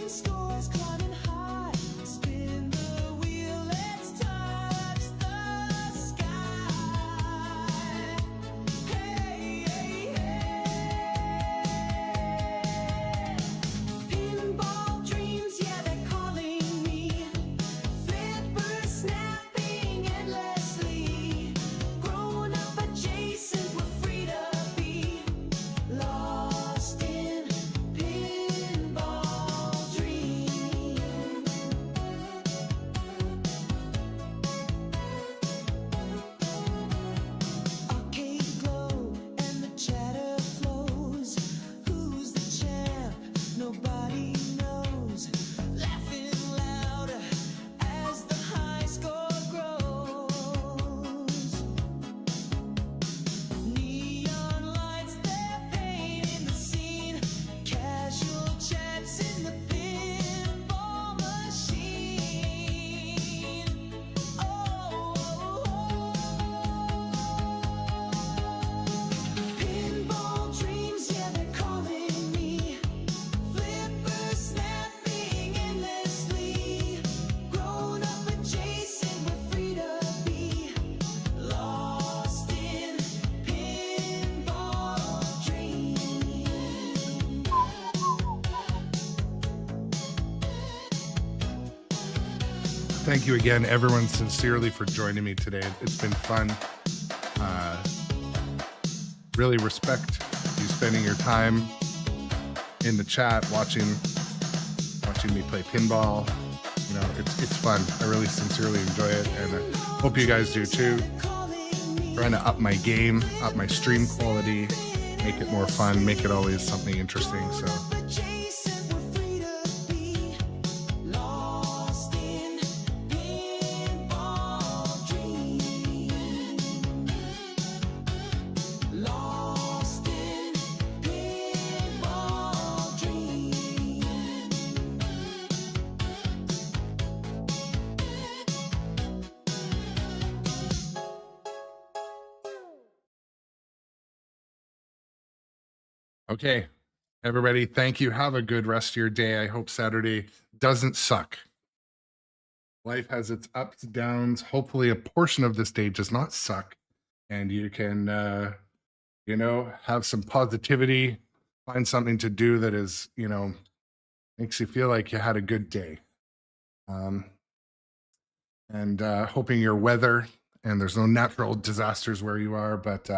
S1: Thank you again, everyone, sincerely for joining me today. It's been fun. Really respect you spending your time in the chat watching me play pinball. You know, it's fun. I really sincerely enjoy it, and I hope you guys do too. Trying to up my game, up my stream quality, make it more fun, make it always something interesting. So okay, everybody, thank you. Have a good rest of your day. I hope Saturday doesn't suck. Life has its ups and downs. Hopefully a portion of this day does not suck, and you can, you know, have some positivity, find something to do that is, you know, makes you feel like you had a good day. And hoping your weather, and there's no natural disasters where you are, but